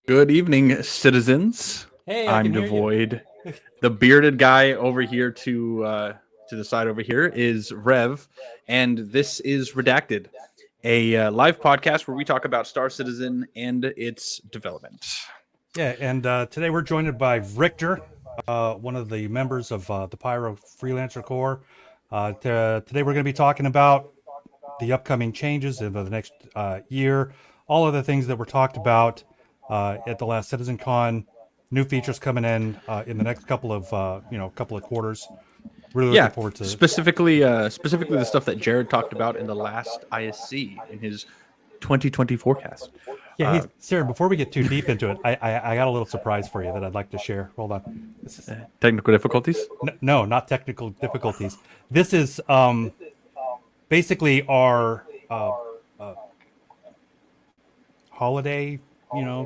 Good evening, citizens. Hey, I I'm can hear you. Devoid. The bearded guy over here to the side over here is Rev, and this is Redacted, a live podcast where we talk about Star Citizen and its development. Yeah, and today we're joined by Richter, one of the members of the Pyro Freelancer Corps. Today we're going to be talking about the upcoming changes in the next year, all of the things that were talked about at the last CitizenCon, new features coming in the next couple of quarters. Really looking Yeah, forward to. specifically the stuff that Jared talked about in the last ISC in his 2020 forecast. Yeah, hey Uh, Sarah. Before we get too deep into it, I got a little surprise for you that I'd like to share. Hold on. This is Technical difficulties. no, not technical difficulties. This is basically our uh, holiday,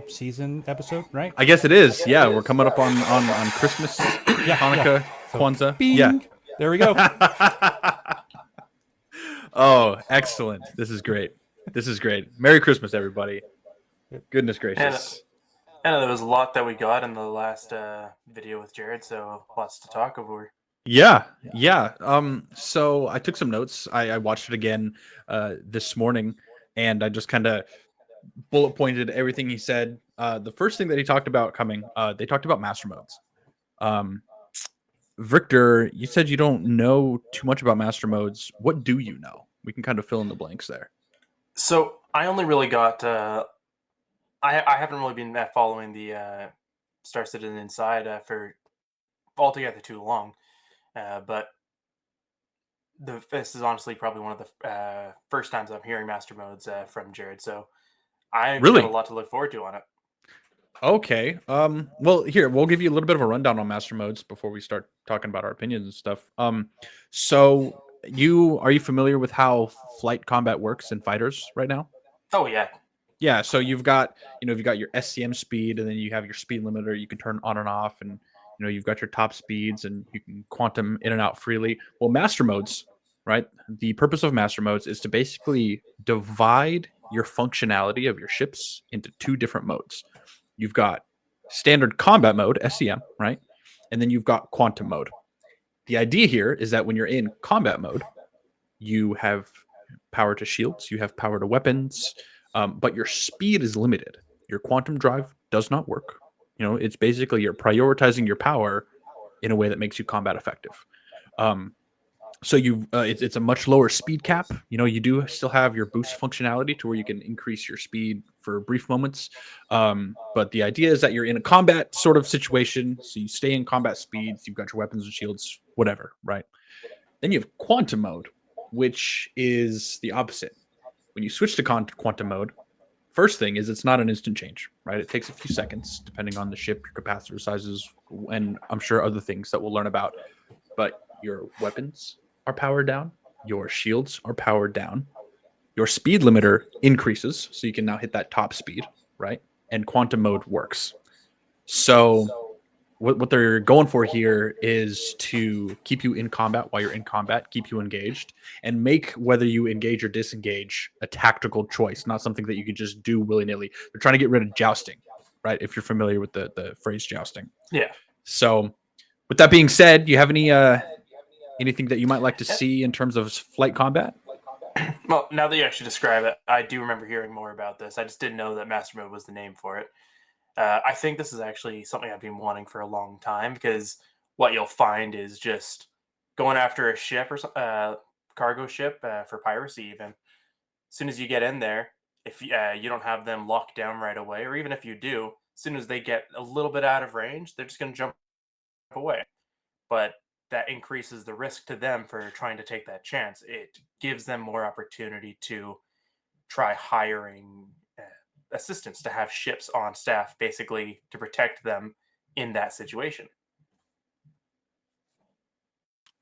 season episode, right? I guess it is. Yeah, we're coming up on Christmas, Yeah, yeah. Hanukkah, So, Kwanzaa. Yeah. bing. There we go. Oh, excellent. This is great. This is great. Merry Christmas, everybody. Goodness And gracious. and there was a lot that we got in the last video with Jared, so lots to talk over. Yeah, yeah. So I took some notes. I watched it again this morning, and I just kind of bullet pointed everything he said. The first thing that he talked about coming, they talked about master modes. Um, Victor, you said you don't know too much about master modes. What do you know? We can kind of fill in the blanks there. So I only really got. I haven't really been following the Star Citizen Inside for altogether too long, but this is honestly probably one of the first times I'm hearing master modes from Jared. So I've got a Really? lot to look forward to on it. Okay. Well, here we'll give you a little bit of a rundown on master modes before we start talking about our opinions and stuff. So you are you familiar with how flight combat works in fighters right now? Oh yeah, Yeah. So you've got your SCM speed, and then you have your speed limiter. You can turn on and off, and you've got your top speeds, and you can quantum in and out freely. Well, master modes, right? The purpose of master modes is to basically divide your functionality of your ships into two different modes. You've got standard combat mode, SCM, right? And then you've got quantum mode. The idea here is that when you're in combat mode, you have power to shields, you have power to weapons, but your speed is limited. Your quantum drive does not work. It's basically you're prioritizing your power in a way that makes you combat effective. Um, so it's a much lower speed cap. You do still have your boost functionality to where you can increase your speed for brief moments. But the idea is that you're in a combat sort of situation, so you stay in combat speeds. You've got your weapons and shields, whatever, right? Then you have quantum mode, which is the opposite. When you switch to quantum mode, first thing is it's not an instant change, right? It takes a few seconds depending on the ship, your capacitor sizes, and I'm sure other things that we'll learn about. But your weapons are powered down, your shields are powered down, your speed limiter increases, so you can now hit that top speed, right? And quantum mode works. So what they're going for here is to keep you in combat while you're in combat, keep you engaged, and make whether you engage or disengage a tactical choice, not something that you could just do willy nilly. They're trying to get rid of jousting, right? If you're familiar with the phrase jousting. yeah. So, with that being said, do you have anything that you might like to see in terms of flight combat? Well, now that you actually describe it, I do remember hearing more about this. I just didn't know that Master Mode was the name for it. I think this is actually something I've been wanting for a long time because what you'll find is just going after a ship or cargo ship for piracy. Even as soon as you get in there, if you don't have them locked down right away, or even if you do, as soon as they get a little bit out of range, they're just going to jump away. But that increases the risk to them for trying to take that chance. It gives them more opportunity to try hiring assistants to have ships on staff basically to protect them in that situation.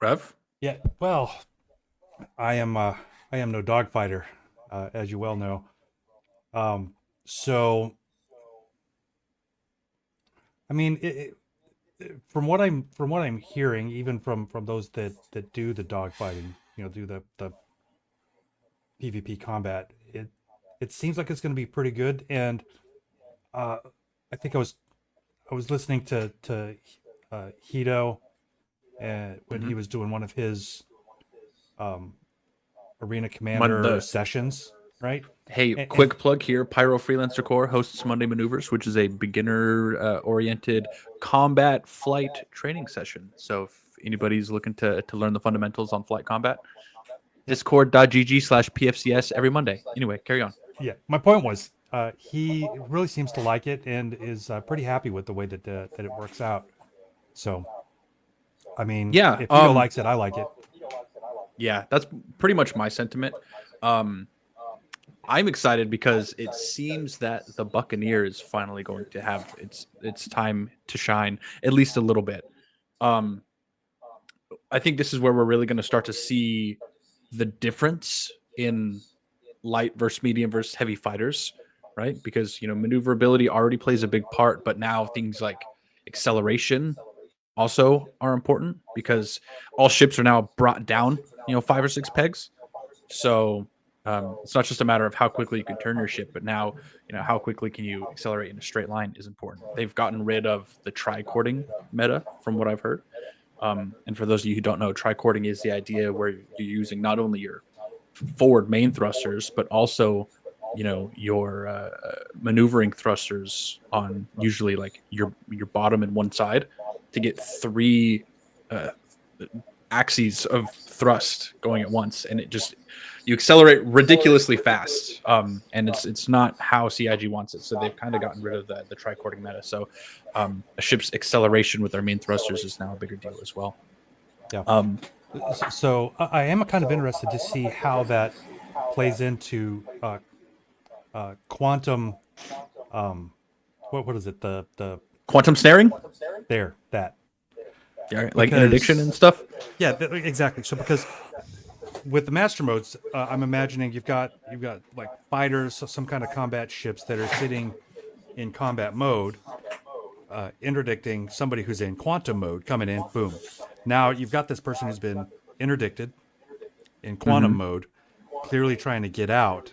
Rev? Yeah. Well, I am. I am no dogfighter, as you well know. So I mean, from what I'm hearing, even from those that do the dogfighting, do the PvP combat, it seems like it's going to be pretty good. And uh, I think I was listening to Hito when he Mhm. was doing one of his um, arena Mon- commander the sessions, right? Hey, And quick plug here. Pyro Freelancer Core hosts Monday Maneuvers, which is a beginner oriented combat flight training session. So if anybody's looking to learn the fundamentals on flight combat, yep, discord.gg/pfcs every Monday. Anyway, carry on. yeah. My point was, he really seems to like it and is pretty happy with the way that that it works out. So, I mean, Yeah, if Hito likes it, I like it. yeah, that's pretty much my sentiment. Um, I'm excited because it seems that the Buccaneer is finally going to have its time to shine, at least a little bit. Um, I think this is where we're really going to start to see the difference in light versus medium versus heavy fighters, right? Because maneuverability already plays a big part, but now things like acceleration also are important because all ships are now brought down, 5 or 6 pegs. So it's not just a matter of how quickly you can turn your ship, but now how quickly can you accelerate in a straight line is important. They've gotten rid of the tri-cording meta, from what I've heard. And for those of you who don't know, tri-cording is the idea where you're using not only your forward main thrusters, but also your maneuvering thrusters on usually like your bottom and one side to get three uh, axes of thrust going at once, and you accelerate ridiculously fast. And it's not how CIG wants it, so they've kind of gotten rid of the tri-cording meta. So a ship's acceleration with their main thrusters is now a bigger deal as well. Yeah. Um, So I am kind of interested to see how that plays into quantum. Um, what is it? The Quantum snaring, there that yeah, like interdiction and because stuff. yeah, exactly. So because with the master modes, I'm imagining you've got like fighters, so some kind of combat ships that are sitting in combat mode, interdicting somebody who's in quantum mode coming in. Boom. Now you've got this person who's been interdicted in quantum Mhm. mode, clearly trying to get out.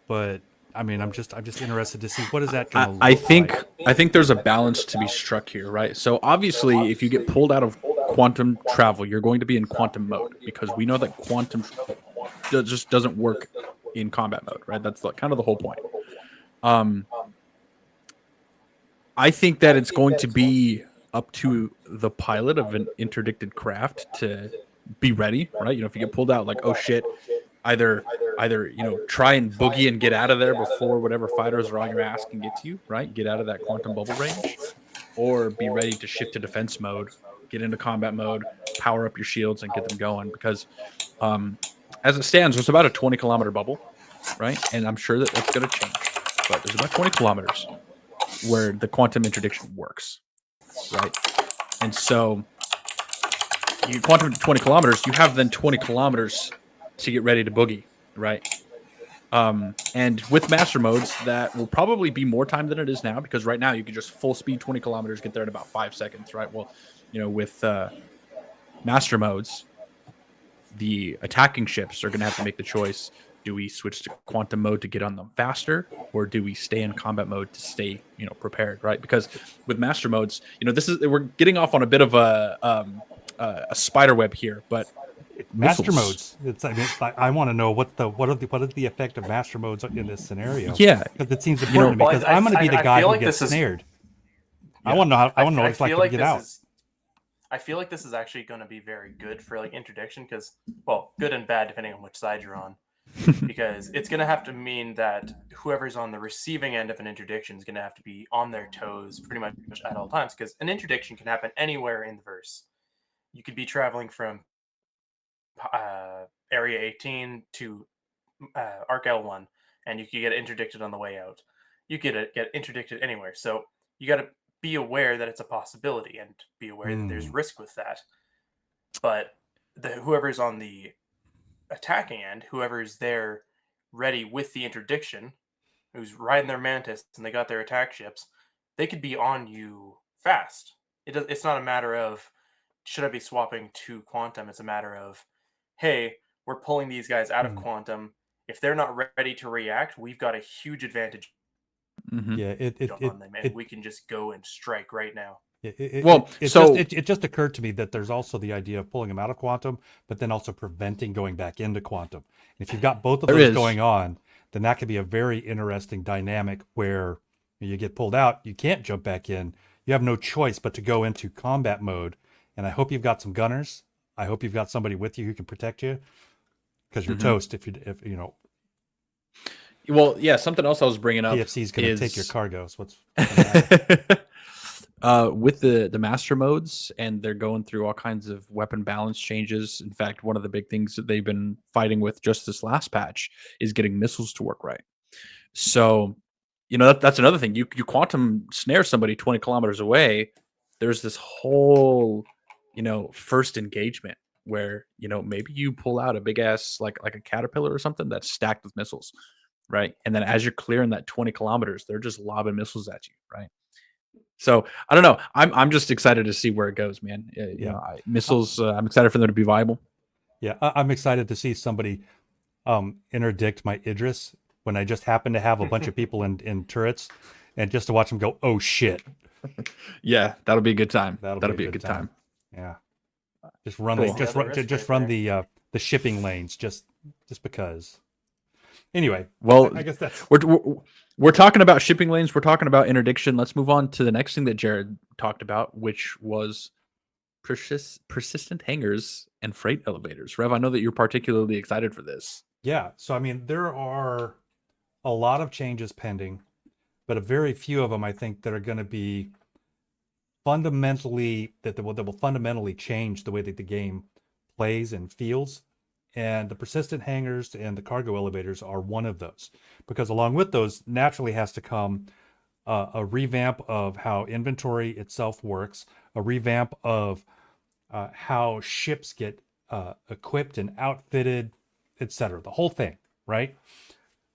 But I mean, I'm just interested to see what is that going I, to I look think like. I think there's a balance to be struck here, right? So obviously, if you get pulled out of quantum travel, you're going to be in quantum mode because we know that quantum just doesn't work in combat mode, right? That's kind of the whole point. Um, I think that it's going to be up to the pilot of an interdicted craft to be ready, right? If you get pulled out, like, oh shit, either try and boogie and get out of there before whatever fighters are on your ass can get to you, right? Get out of that quantum bubble range, or be ready to shift to defense mode, get into combat mode, power up your shields and get them going. Because as it stands, there's about a 20-kilometer bubble, right? And I'm sure that that's going to change, but there's about 20 kilometers where the quantum interdiction works, right? And so you quantum 20 kilometers, you have then 20 kilometers to get ready to boogie, right? And with master modes, that will probably be more time than it is now because right now you can just full speed 20 kilometers, get there in about 5 seconds, right? Well, with master modes, the attacking ships are going to have to make the choice: do we switch to quantum mode to get on them faster, or do we stay in combat mode to stay prepared, right? Because with master modes, we're getting off on a bit of a spider web here, but Master missiles, modes. I mean, I want to know what is the effect of master modes in this scenario, yeah, because it seems you important to know me, because I'm going to be the I guy feel who like gets this is. snared. yeah, I want to know what I it's like feel to like get this out. is. I feel like this is actually going to be very good for like interdiction because, well, good and bad depending on which side you're on. Because it's going to have to mean that whoever's on the receiving end of an interdiction is going to have to be on their toes pretty much at all times. Because an interdiction can happen anywhere in the verse. You could be traveling from Area 18 to Arc L1, and you could get interdicted on the way out. You could get interdicted anywhere. So you got to be aware that it's a possibility and be aware that there's Hmm. risk with that. But whoever's on the attacking end, whoever's there ready with the interdiction, who's riding their mantis and they got their attack ships, they could be on you fast. It's not a matter of should I be swapping to quantum. It's a matter of, hey, we're pulling these guys out of Hmm. quantum. If they're not ready to react, we've got a huge advantage Mhm. Yeah, on them, and we can just go and strike right now. Well, so it just occurred to me that there's also the idea of pulling them out of quantum, but then also preventing going back into quantum. And if you've got both of there those is. going on, then that could be a very interesting dynamic where you get pulled out, you can't jump back in, you have no choice but to go into combat mode. And I hope you've got some gunners. I hope you've got somebody with you who can protect you, because you're Mhm. toast if you know Well, yeah, something else I was bringing up PFC is going to take your is cargoes. What's gonna happen? with the master modes, and they're going through all kinds of weapon balance changes. In fact, one of the big things that they've been fighting with just this last patch is getting missiles to work right. So, that's another thing. You quantum snare somebody 20 kilometers away. There's this whole, first engagement where, maybe you pull out a big ass like a caterpillar or something that's stacked with missiles, right? And then as you're clearing that 20 kilometers, they're just lobbing missiles at you, right? So I don't know. I'm just excited to see where it goes, man. Yeah. Missiles. I'm excited for them to be viable. Yeah, I'm excited to see somebody interdict my Idris when I just happen to have a bunch of people in turrets, and just to watch them go, oh shit. Yeah, that'll be a good time. That'll That'll be be a a good good time. time. Yeah. Just run Cool. the just That's the run other just risk run right the shipping lanes just because. Anyway, Well, I guess that's we're talking about shipping lanes. We're talking about interdiction. Let's move on to the next thing that Jared talked about, which was persistent hangars and freight elevators. Rev, I know that you're particularly excited for this. yeah. So I mean, there are a lot of changes pending, but a very few of them I think that are going to be fundamentally that will fundamentally change the way that the game plays and feels. And the persistent hangars and the cargo elevators are one of those, because along with those naturally has to come a revamp of how inventory itself works, a revamp of how ships get equipped and outfitted, etc. The whole thing, right?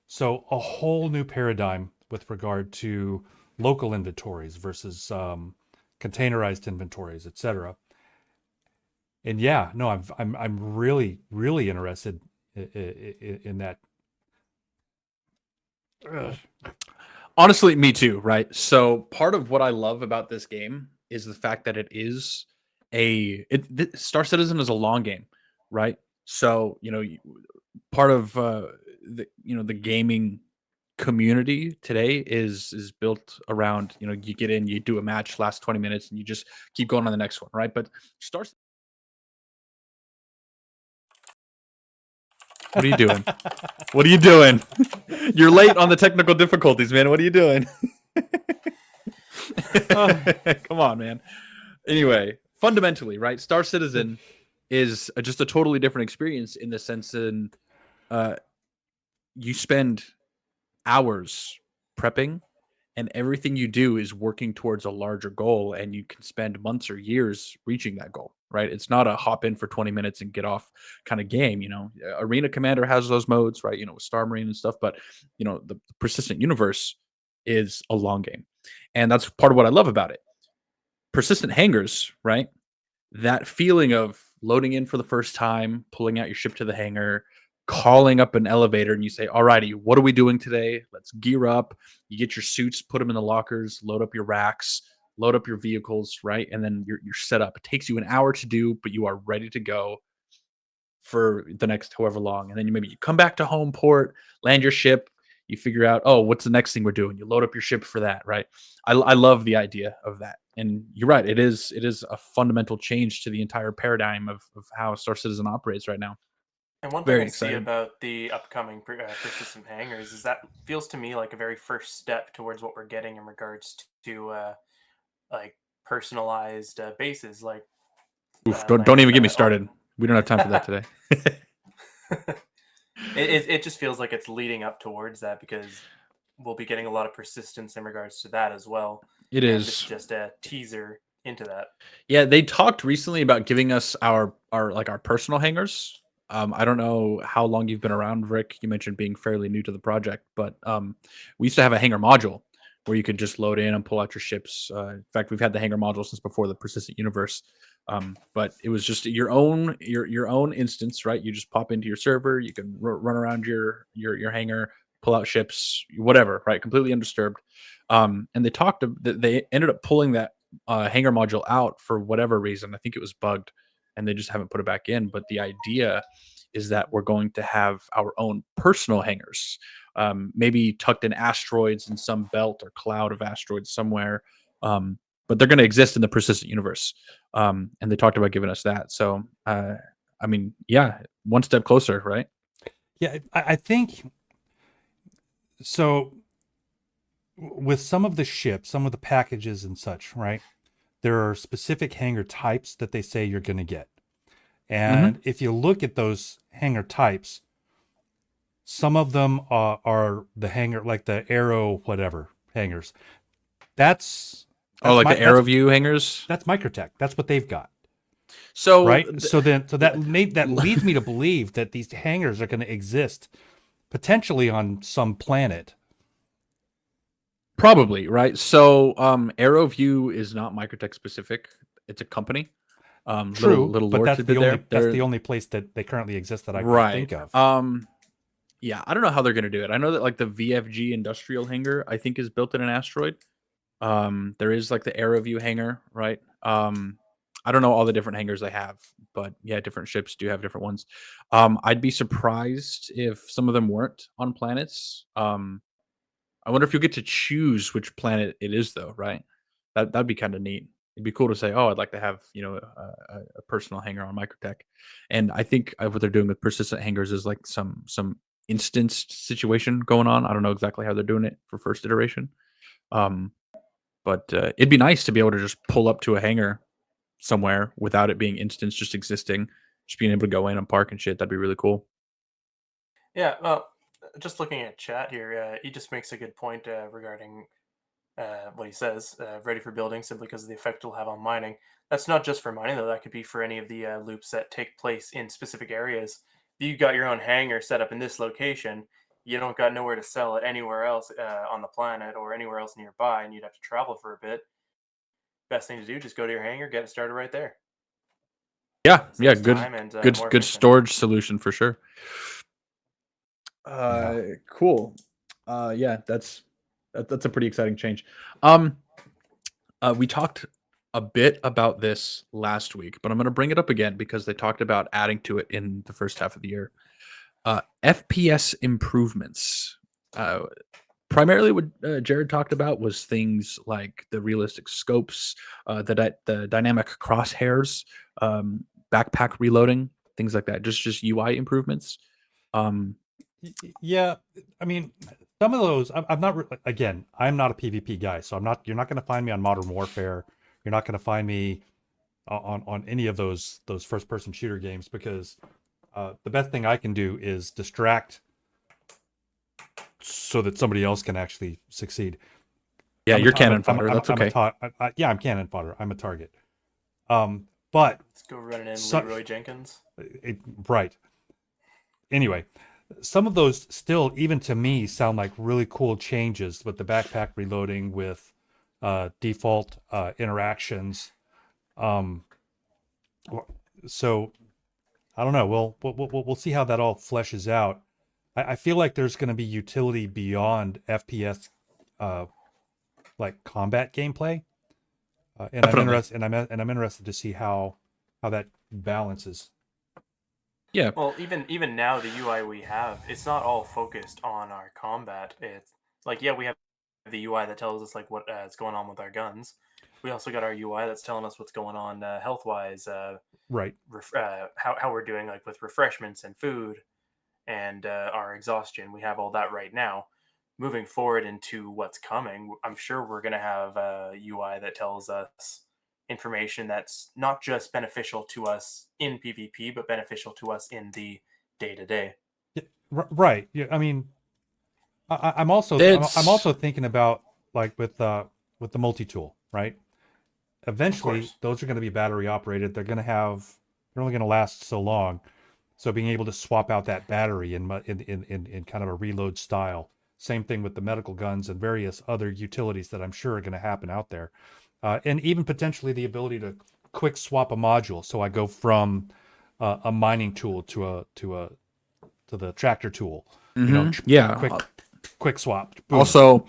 So a whole new paradigm with regard to local inventories versus containerized inventories, etc. And yeah, no, I'm really interested in that. Ugh. Honestly, me too, right? So part of what I love about this game is the fact that it is Star Citizen is a long game, right? So, part of the gaming community today is built around, you get in, you do a match, last 20 minutes, and you just keep going on the next one, right? But Star What are you doing? What are you doing? You're late on the technical difficulties, man. What are you doing? Come on, man. Anyway, fundamentally, right? Star Citizen is just a totally different experience in the sense in uh, you spend hours prepping, and everything you do is working towards a larger goal, and you can spend months or years reaching that goal, right? It's not a hop in for 20 minutes and get off kind of game. Arena Commander has those modes, right? With Star Marine and stuff, but the persistent universe is a long game, and that's part of what I love about it. Persistent hangars, right? That feeling of loading in for the first time, pulling out your ship to the hangar, calling up an elevator, and you say, "Alrighty, what are we doing today? Let's gear up." You get your suits, put them in the lockers, load up your racks, load up your vehicles, right? And then you're set up. It takes you an hour to do, but you are ready to go for the next however long. And then you come back to home port, land your ship, you figure out, oh, what's the next thing we're doing? You load up your ship for that, right? I love the idea of that. And you're right, it is a fundamental change to the entire paradigm of how Star Citizen operates right now. And one thing Very I see excited. about the upcoming persistent hangars is that feels to me like a very first step towards what we're getting in regards to like personalized bases, like Oof, don't land. even get me started. We don't have time for that today. It just feels like it's leading up towards that because we'll be getting a lot of persistence in regards to that as well. It And this is is. just a teaser into that. Yeah, they talked recently about giving us our personal hangars. I don't know how long you've been around, Rick. You mentioned being fairly new to the project, but we used to have a hangar module where you could just load in and pull out your ships. In fact, we've had the hangar module since before the persistent universe. But it was just your own instance, right? You just pop into your server, you can run around your hangar, pull out ships, whatever, right? Completely undisturbed. And they ended up pulling that hangar module out for whatever reason. I think it was bugged, and they just haven't put it back in. But the idea is that we're going to have our own personal hangars, maybe tucked in asteroids in some belt or cloud of asteroids somewhere. But they're going to exist in the persistent universe. And they talked about giving us that. So, I mean, yeah, one step closer, right? Yeah, I think so. With some of the ships, some of the packages and such, right? There are specific hangar types that they say you're going to get. And if you look at those hangar types, some of them are the hangar, like the Aero whatever hangars. That's Like my, the AeroView hangars. that's Microtech. That's what they've got. So Right. So that leads me to believe that these hangars are going to exist potentially on some planet. probably right. So AeroView is not Microtech specific. It's a company. True, Little but lore that's tidbit the only there. that's the only place that they currently exist that I can Right. think of. Yeah, I don't know how they're gonna do it. I know that like the VFG industrial hangar, I think, is built in an asteroid. There is like the AeroView hangar, right? I don't know all the different hangars they have, but yeah, different ships do have different ones. I'd be surprised if some of them weren't on planets. I wonder if you'll get to choose which planet it is, though, right? That'd be kind of neat. It'd be cool to say, "Oh, I'd like to have a personal hangar on Microtech," and I think what they're doing with persistent hangars is like some instanced situation going on. I don't know exactly how they're doing it for first iteration, um, but it'd be nice to be able to just pull up to a hangar somewhere without it being instance just existing, just being able to go in and park and shit. That'd be really cool. Yeah, well, just looking at chat here, he just makes a good point regarding what he says. Ready for building simply because of the effect it'll have on mining. That's not just for mining though. That could be for any of the loops that take place in specific areas. If you got your own hangar set up in this location, you don't got nowhere to sell it anywhere else on the planet or anywhere else nearby, and you'd have to travel for a bit. Best thing to do, just go to your hangar, get it started right there. Yeah, yeah, Saves time and more good efficient. storage solution for sure. Yeah. Cool. Yeah, that's a pretty exciting change. Um, we talked a bit about this last week, but I'm going to bring it up again because they talked about adding to it in the first half of the year. FPS improvements. Uh, Primarily, what Jared talked about was things like the realistic scopes, the dynamic crosshairs, backpack reloading, things like that. Just UI improvements. Um, Yeah, I mean, some of those. I'm not again. I'm not a PvP guy, so I'm not. You're not going to find me on Modern Warfare. You're not going to find me on any of those first person shooter games because the best thing I can do is distract so that somebody else can actually succeed. yeah, I'm a you're ta- I'm a- cannon fodder. That's okay. yeah, I'm cannon fodder. I'm a target. But Let's go running in so, Leroy Jenkins. right. Anyway, some of those still, even to me, sound like really cool changes with the backpack reloading, with default interactions. Um, so I don't know. We'll see how that all fleshes out. I feel like there's going to be utility beyond FPS, like combat gameplay, and Definitely. I'm interested to see how that balances. Yeah, Well, even now, the UI we have, it's not all focused on our combat. It's like, yeah, we have the UI that tells us like what is going on with our guns. We also got our UI that's telling us what's going on health wise, Right. how we're doing like with refreshments and food and our exhaustion. We have all that right now. Moving forward into what's coming, I'm sure we're going to have a UI that tells us information that's not just beneficial to us in PvP, but beneficial to us in the day to day. Yeah, right. Yeah. I mean, I'm it's also thinking about like with the multi tool, right? Of Eventually, course. those are going to be battery operated. They're only going to last so long. So being able to swap out that battery in kind of a reload style. Same thing with the medical guns and various other utilities that I'm sure are going to happen out there, and even potentially the ability to quick swap a module. So I go from a mining tool to the tractor tool. You know, yeah. quick. quick swap. Boom. Also,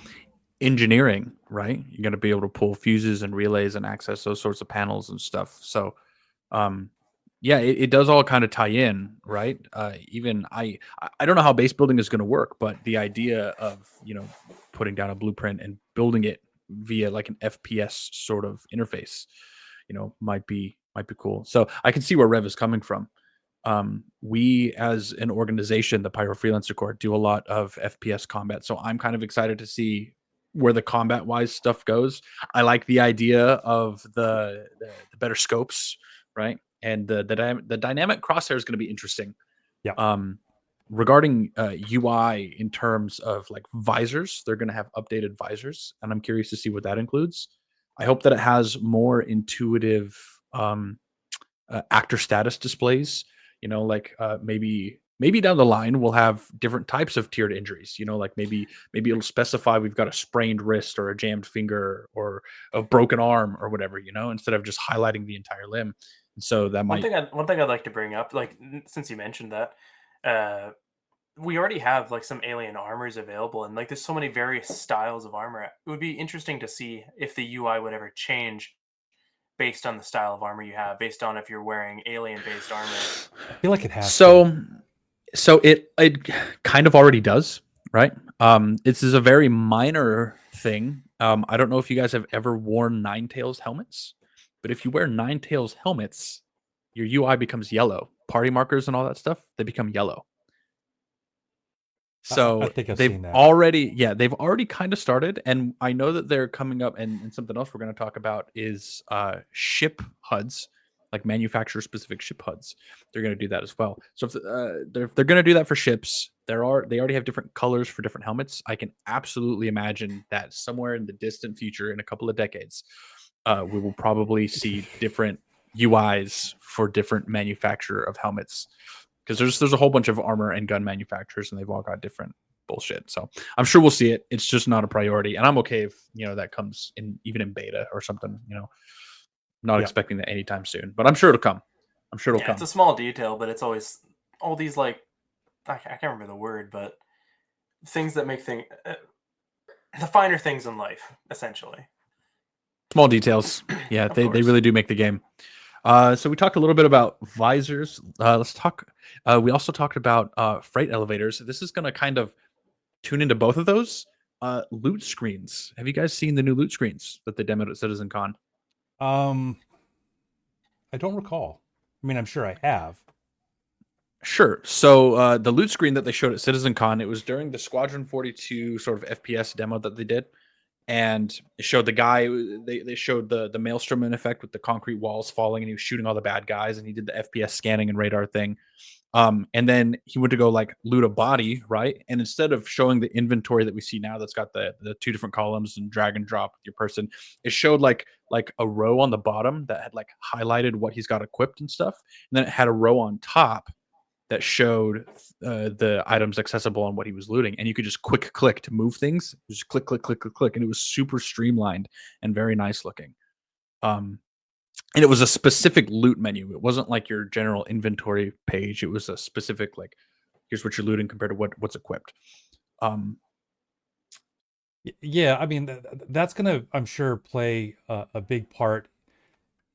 engineering, right? You're going to be able to pull fuses and relays and access those sorts of panels and stuff. So, yeah, it does all kind of tie in, right? Even I don't know how base building is going to work, but the idea of putting down a blueprint and building it via like an FPS sort of interface, might be cool. So I can see where Rev is coming from. We as an organization, the Pyro Freelancer Corps, do a lot of FPS combat. So I'm kind of excited to see where the combat wise stuff goes. I like the idea of the better scopes, right? And the dynamic crosshair is going to be interesting. Yeah. Regarding UI in terms of like visors, they're going to have updated visors, and I'm curious to see what that includes. I hope that it has more intuitive actor status displays. Maybe down the line we'll have different types of tiered injuries. Like maybe it'll specify we've got a sprained wrist or a jammed finger or a broken arm or whatever. Instead of just highlighting the entire limb. And so that might. One thing I'd like to bring up, like since you mentioned that, we already have like some alien armors available, and like there's so many various styles of armor. It would be interesting to see if the UI would ever change based on the style of armor you have, based on if you're wearing alien-based armor. I feel like it has. So it kind of already does, right? This is a very minor thing. I don't know if you guys have ever worn Ninetales helmets, but if you wear Ninetales helmets, your UI becomes yellow. Party markers and all that stuff, they become yellow. So I think they've already kind of started, and I know that they're coming up. And something else we're going to talk about is ship HUDs, like manufacturer-specific ship HUDs. They're going to do that as well. So if they're going to do that for ships, they already have different colors for different helmets. I can absolutely imagine that somewhere in the distant future, in a couple of decades, we will probably see different UIs for different manufacturer of helmets. Because there's a whole bunch of armor and gun manufacturers, and they've all got different bullshit. So I'm sure we'll see it. It's just not a priority, and I'm okay if that comes in even in beta or something. Not expecting that anytime soon, but I'm sure it'll come. come. It's a small detail, but it's always all these like I can't remember the word, but things that make things the finer things in life, essentially. Small details, yeah, they really do make the game. So we talked a little bit about visors. Let's talk. We also talked about freight elevators. This is going to kind of tune into both of those. Loot screens. Have you guys seen the new loot screens that they demoed at CitizenCon? I don't recall. I mean, I'm sure I have. Sure. So the loot screen that they showed at CitizenCon, it was during the Squadron 42 sort of FPS demo that they did. And it showed the guy, they showed the Maelstrom effect with the concrete walls falling, and he was shooting all the bad guys, and he did the FPS scanning and radar thing. And then he went to go like loot a body, right? And instead of showing the inventory that we see now that's got the two different columns and drag and drop with your person, it showed like a row on the bottom that had like highlighted what he's got equipped and stuff. And then it had a row on top that showed the items accessible on what he was looting, and you could just quick click to move things. Just click, click, click, click, click, and it was super streamlined and very nice looking. And it was a specific loot menu. It wasn't like your general inventory page. It was a specific like, here's what you're looting compared to what's equipped. Yeah, I mean that's gonna, I'm sure, play a big part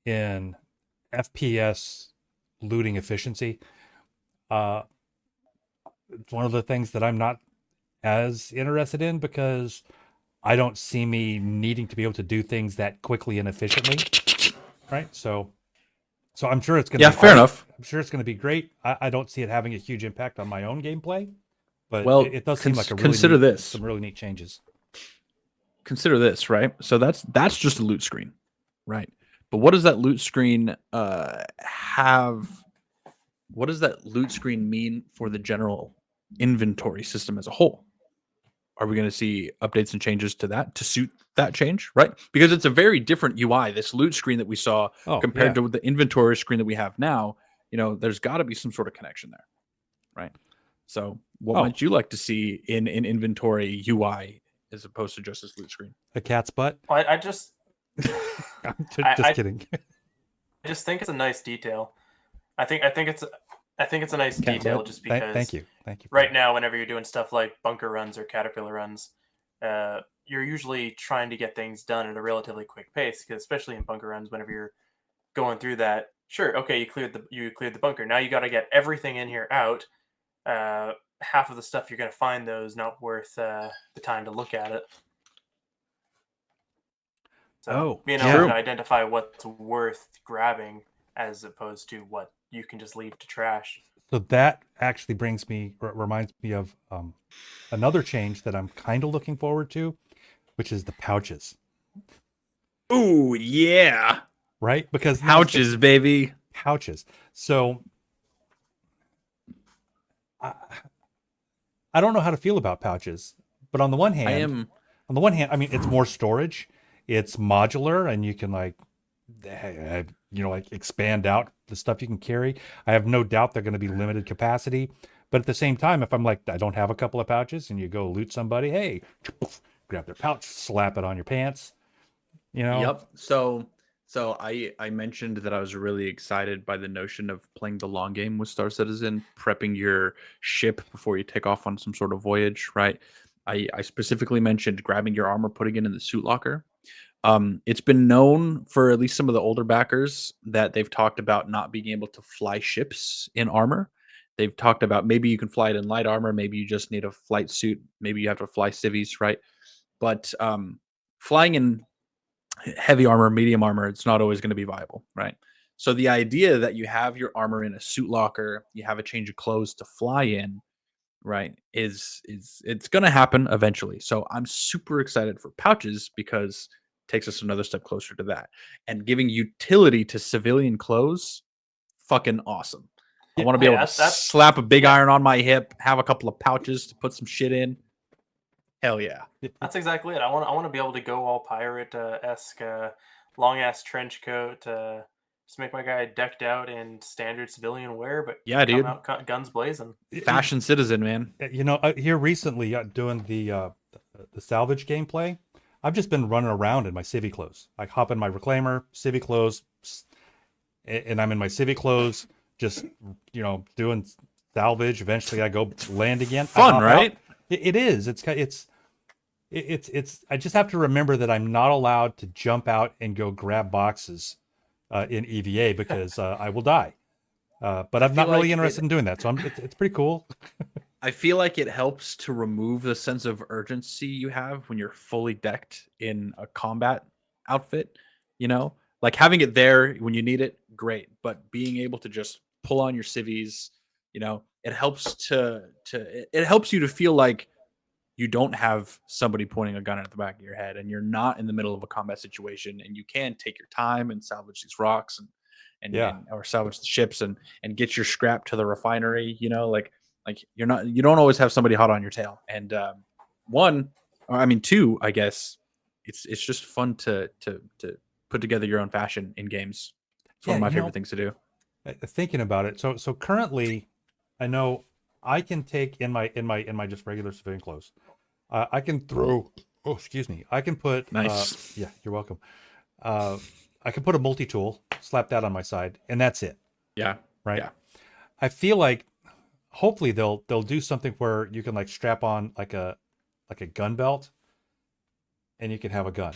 in FPS looting efficiency. It's one of the things that I'm not as interested in because I don't see me needing to be able to do things that quickly and efficiently. Right. So I'm sure it's going to Yeah, fair enough. I'm sure it's going to be great. I don't see it having a huge impact on my own gameplay, but Well, it does seem like some really neat changes. Consider this, right? So that's just a loot screen, right? But what does that loot screen have? What does that loot screen mean for the general inventory system as a whole? Are we going to see updates and changes to that to suit that change, right? Because it's a very different UI, this loot screen that we saw compared to the inventory screen that we have now. There's got to be some sort of connection there, right? So what might you like to see in inventory UI as opposed to just this loot screen? A cat's butt? Well, I just I'm just kidding. I just think it's a nice detail. I think it's I think it's a nice Cat detail butt. just Thank because you. Thank you. right now, whenever you're doing stuff like bunker runs or caterpillar runs, you're usually trying to get things done at a relatively quick pace. Because especially in bunker runs, whenever you're going through that, sure, okay, you cleared the bunker. Now you got to get everything in here out. Half of the stuff you're going to find though is not worth the time to look at it. So Oh, being able yeah. to identify what's worth grabbing as opposed to what you can just leave to trash. So that actually reminds me of another change that I'm kind of looking forward to, which is the pouches, Ooh, yeah. right? Because Pouches, baby. pouches. So I, I don't know how to feel about pouches, but on the one I hand, am. I mean, it's more storage, it's modular, and you can like expand out the stuff you can carry. I have no doubt they're going to be limited capacity, but at the same time, if I'm like, I don't have a couple of pouches, and you go loot somebody, hey, grab their pouch, slap it on your pants, you know. Yep. So I mentioned that I was really excited by the notion of playing the long game with Star Citizen, prepping your ship before you take off on some sort of voyage, right? I specifically mentioned grabbing your armor, putting it in the suit locker. It's been known for at least some of the older backers that they've talked about not being able to fly ships in armor. They've talked about maybe you can fly it in light armor, maybe you just need a flight suit, maybe you have to fly civvies, right? But flying in heavy armor, medium armor, it's not always going to be viable, right? So the idea that you have your armor in a suit locker, you have a change of clothes to fly in, right, is it's going to happen eventually. So I'm super excited for pouches because it takes us another step closer to that. And giving utility to civilian clothes, fucking awesome. I want to be Oh able yeah, to that's slap a big yeah, iron on my hip, have a couple of pouches to put some shit in. Hell yeah. that's exactly it. I want to be able to go all pirate esque, long ass trench coat, just make my guy decked out in standard civilian wear, but Yeah, come dude. out guns blazing. Fashion citizen, man. Here recently, doing the salvage gameplay, I've just been running around in my civvy clothes. I hop in my reclaimer, civvy clothes, and I'm in my civvy clothes, just doing salvage. Eventually, I go land again. I Fun, hop out. right? It is. It's. I just have to remember that I'm not allowed to jump out and go grab boxes in EVA because I will die. But I I'm feel not really like interested it in doing that. So it's pretty cool. I feel like it helps to remove the sense of urgency you have when you're fully decked in a combat outfit, you know? Like having it there when you need it, great, but being able to just pull on your civvies, it helps it helps you to feel like you don't have somebody pointing a gun at the back of your head and you're not in the middle of a combat situation and you can take your time and salvage these rocks Yeah. and or salvage the ships and get your scrap to the refinery, like you don't always have somebody hot on your tail. And one, or I mean two, I guess it's just fun to put together your own fashion in games. It's one Yeah. of my favorite things to do. Thinking about it, so currently, I know I can take in my just regular civilian clothes. I can throw. Oh, excuse me. I can put. Nice. Yeah, you're welcome. Uh, I can put a multi tool, slap that on my side, and that's it. Yeah. Right. Yeah. I feel like hopefully they'll do something where you can like strap on like a gun belt, and you can have a gun.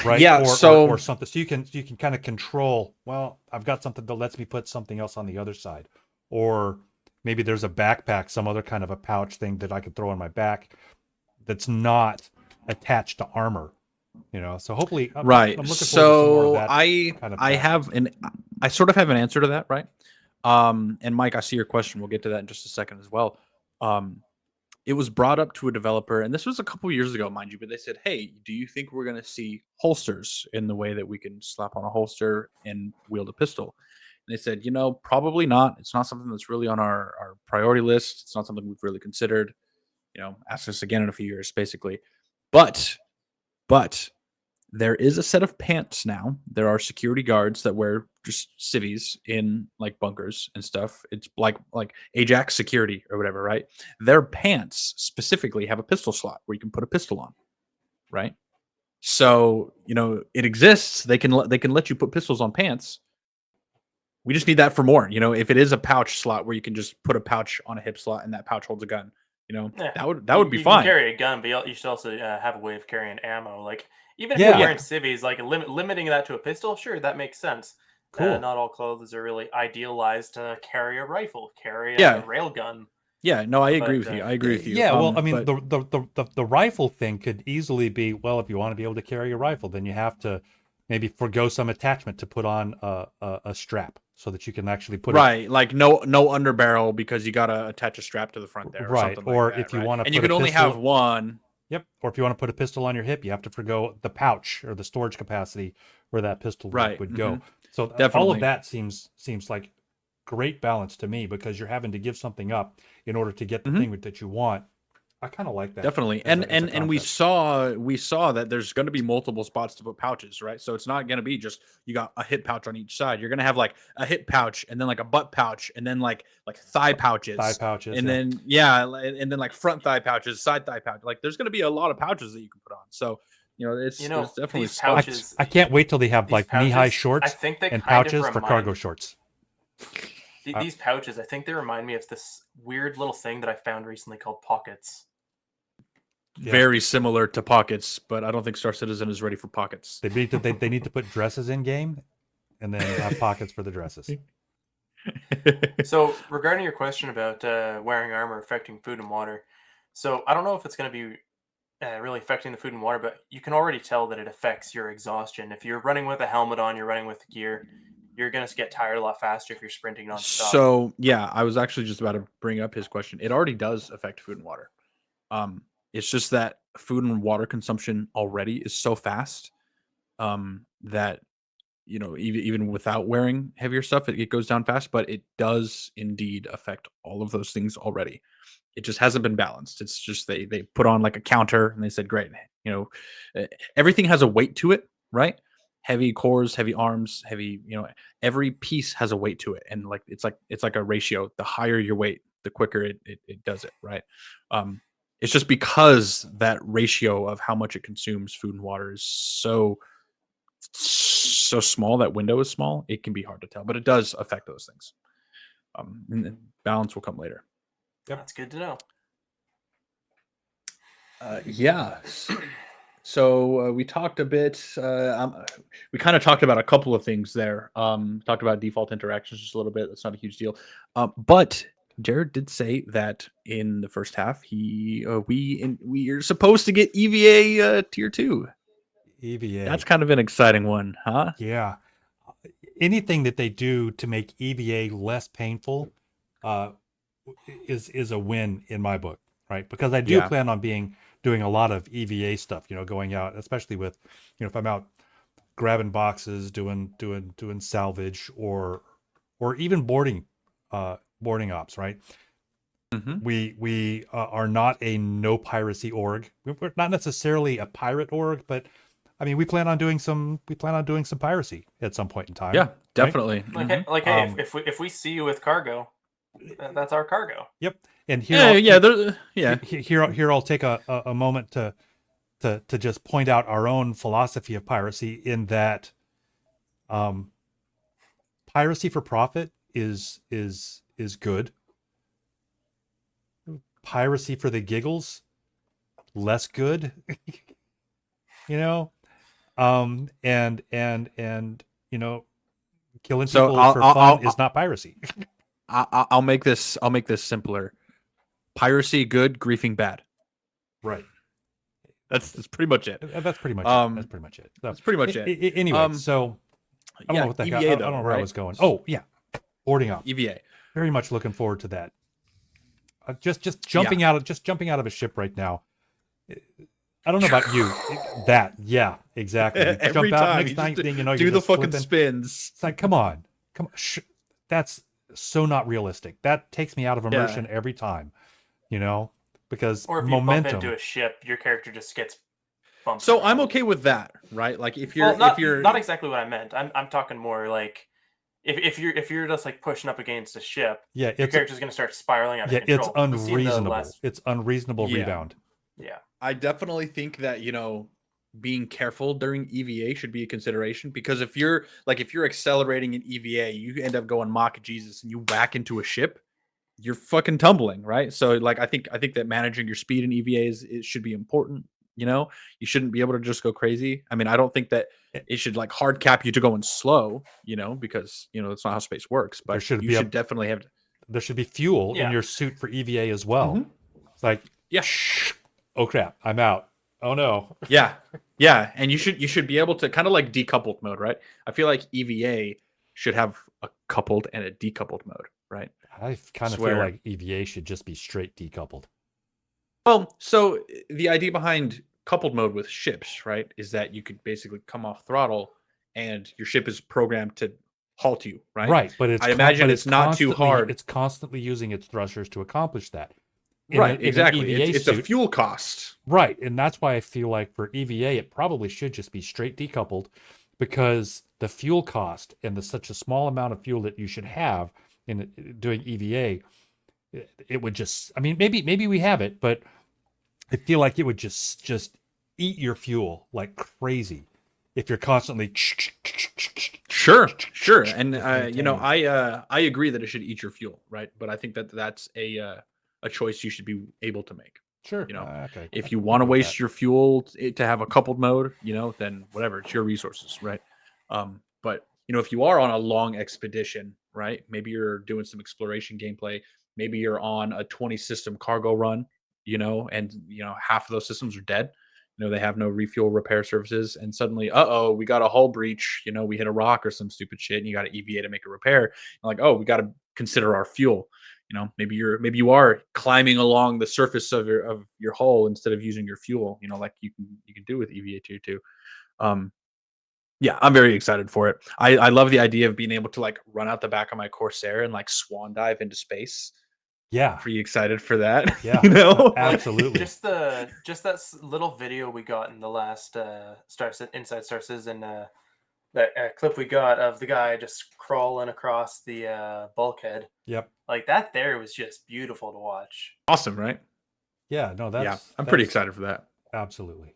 Right. Yeah. Or So something, so you can kind of control, well, I've got something that lets me put something else on the other side, or maybe there's a backpack, some other kind of a pouch thing that I could throw on my back that's not attached to armor, so hopefully right. I'm looking forward to some more of So that I kind of I tactic. have an I sort of have an answer to that, right? And Mike, I see your question. We'll get to that in just a second as well. Um, it was brought up to a developer, and this was a couple years ago, mind you, but they said, "Hey, do you think we're going to see holsters in the way that we can slap on a holster and wield a pistol?" And they said, probably not. It's not something that's really on our priority list. It's not something we've really considered. Ask us again in a few years, basically. But there is a set of pants now. There are security guards that wear just civvies in like bunkers and stuff. It's like Ajax security or whatever, right? Their pants specifically have a pistol slot where you can put a pistol on, right? So it exists. They can let you put pistols on pants we just need that for more. You know, if it is a pouch slot where you can just put a pouch on a hip slot and that pouch holds a gun, you know, Yeah, that would be you can fine. carry a gun, but you should also have a way of carrying ammo. Like even if Yeah. you're Yeah. wearing civvies, like limiting that to a pistol, sure, that makes sense. Cool. Not all clothes are really idealized to carry a rifle, carry a Yeah. railgun. Yeah, no, I agree But with you. I agree with you. Yeah, well, I mean, But the rifle thing could easily be, well, if you want to be able to carry a rifle, then you have to maybe forgo some attachment to put on a strap so that you can actually put it right, like no underbarrel because you gotta attach a strap to the front there or right. something like Or that, if you right? want to And you put a can only pistol, have one. yep. Or if you want to put a pistol on your hip, you have to forgo the pouch or the storage capacity where that pistol Right. would go. So all of Definitely. that seems like great balance to me because you're having to give something up in order to get the thing that you want. I kind of like that. Definitely. as a And we concept. saw that there's going to be multiple spots to put pouches, right? So it's not going to be just you got a hip pouch on each side. You're going to have like a hip pouch and then like a butt pouch and then like thigh pouches. Thigh pouches, and yeah. then and then like front thigh pouches, side thigh pouch. Like there's going to be a lot of pouches that you can put on. So, you know, there's definitely these spots. pouches. I can't wait till they have These like knee-high pouches, shorts I think they and kind of pouches for cargo remind shorts. these pouches. I think they remind me of this weird little thing that I found recently called pockets. Yeah. Very similar to pockets, but I don't think Star Citizen is ready for pockets. They need to put dresses in game, and then have pockets for the dresses. So regarding your question about wearing armor affecting food and water, so I don't know if it's going to be really affecting the food and water, but you can already tell that it affects your exhaustion. If you're running with a helmet on, you're running with gear, you're going to get tired a lot faster if you're sprinting nonstop. So yeah, I was actually just about to bring up his question. It already does affect food and water. It's just that food and water consumption already is so fast that you know even without wearing heavier stuff, it goes down fast. But it does indeed affect all of those things already. It just hasn't been balanced. It's just they put on like a counter and they said, great, you know, everything has a weight to it, right? Heavy cores, heavy arms, heavy, you know, every piece has a weight to it, and like it's like a ratio. The higher your weight, the quicker it does it, right? It's just because that ratio of how much it consumes food and water is so small, that window is small, it can be hard to tell, but it does affect those things. And then balance will come later. Yep. That's good to know. Yeah. So we talked a bit. We kind of talked about a couple of things there. Talked about default interactions just a little bit. That's not a huge deal. But Jared did say that in the first half, we are supposed to get EVA tier 2. EVA. That's kind of an exciting one, huh? Yeah. Anything that they do to make EVA less painful is a win in my book, right? Because I do plan on doing a lot of EVA stuff, you know, going out, especially with, you know, if I'm out grabbing boxes, doing salvage or even boarding ops, right? Mm-hmm. We are not a no piracy org. We're not necessarily a pirate org, but I mean, we plan on doing some piracy at some point in time. Yeah, definitely. Right? Like, hey, if we see you with cargo, that's our cargo. Yep. And here, here I'll take a moment to just point out our own philosophy of piracy in that, piracy for profit is good. Piracy for the giggles, less good. You know, and you know, killing people for fun is not piracy. I'll make this simpler. Piracy good, griefing bad. Right. That's pretty much it. That's pretty much it. That's pretty much it. So, that's pretty much it. Anyway, so I don't know what the heck. I don't know where I was going. Oh yeah, boarding up. EVA. Very much looking forward to that. Just jumping out of a ship right now. I don't know about you. Yeah, exactly. Every jump out, time next thing you know, do you're the just fucking flipping. spins. It's like, come on. That's so not realistic. That takes me out of immersion every time. You know, because or if momentum. You bump into a ship, your character just gets bumped. So around. I'm okay with that, right? Like if you're not exactly what I meant. I'm talking more like if you're just like pushing up against a ship, your character's going to start spiraling out of control. It's unreasonable. It's unreasonable rebound. Yeah. I definitely think that, you know, being careful during EVA should be a consideration, because if you're accelerating in EVA, you end up going mock Jesus and you whack into a ship, you're fucking tumbling, right? So like I think that managing your speed in EVA it should be important. You know, you shouldn't be able to just go crazy. I mean, I don't think that Eh, it should like hard cap you to going slow, because that's not how space works. There But should you be should definitely have. there should be fuel in Yeah. your suit for EVA as well. Mhm. It's like, Yeah. oh crap, I'm out. Oh no. Yeah, and you should be able to kind of like decoupled mode, right? I feel like EVA should have a coupled and a decoupled mode, right? I kind of feel Swear. like EVA should just be straight decoupled. Well, so the idea behind coupled mode with ships, right, is that you could basically come off throttle and your ship is programmed to halt you, right? Right, but it's I imagine it's not too hard. It's constantly using its thrusters to accomplish that. Right, In exactly. an EVA It's a suit, fuel cost. right, and that's why I feel like for EVA it probably should just be straight decoupled, because the fuel cost and such a small amount of fuel that you should have in doing EVA, it would just. I mean, maybe we have it, but I feel like it would just eat your fuel like crazy if you're constantly. Sure. And maintain. I agree that it should eat your fuel, right? But I think that that's a choice you should be able to make. Sure. Okay. If I you can want to live with waste that. your fuel to have a coupled mode, then whatever, it's your resources, right? But if you are on a long expedition, right? Maybe you're doing some exploration gameplay. Maybe you're on a 20 system cargo run, and half of those systems are dead. They have no refuel repair services, and suddenly, we got a hull breach. We hit a rock or some stupid shit, and you got to EVA to make a repair. And like, we got to consider our fuel. Maybe you are climbing along the surface of your hull instead of using your fuel. Like you can do with EVA tier 2. Yeah, I'm very excited for it. I love the idea of being able to like run out the back of my Corsair and like swan dive into space. Yeah. Pretty excited for that. Yeah. Absolutely. Just that little video we got in the last Inside Star Citizen that clip we got of the guy just crawling across the bulkhead. Yep. Like that there was just beautiful to watch. Awesome, right? Yeah. No, I'm pretty excited for that. Absolutely.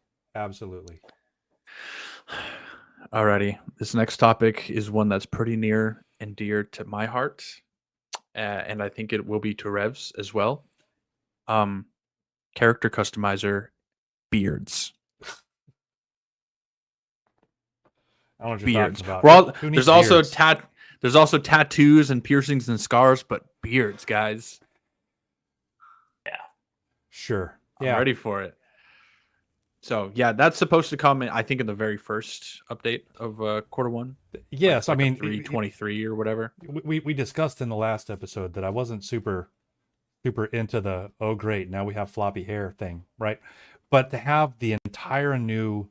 Alrighty, this next topic is one that's pretty near and dear to my heart, and I think it will be to Rev's as well. Character customizer beards. I don't know what you're Beards. talking about. Who needs There's also tattoos and piercings and scars, but beards, guys. Yeah. Sure. I'm Yeah. ready for it. So yeah, that's supposed to come in, I think, in the very first update of Q1. Yes, like I mean 3.23 or whatever. We discussed in the last episode that I wasn't super into the oh great, now we have floppy hair thing, right? But to have the entire new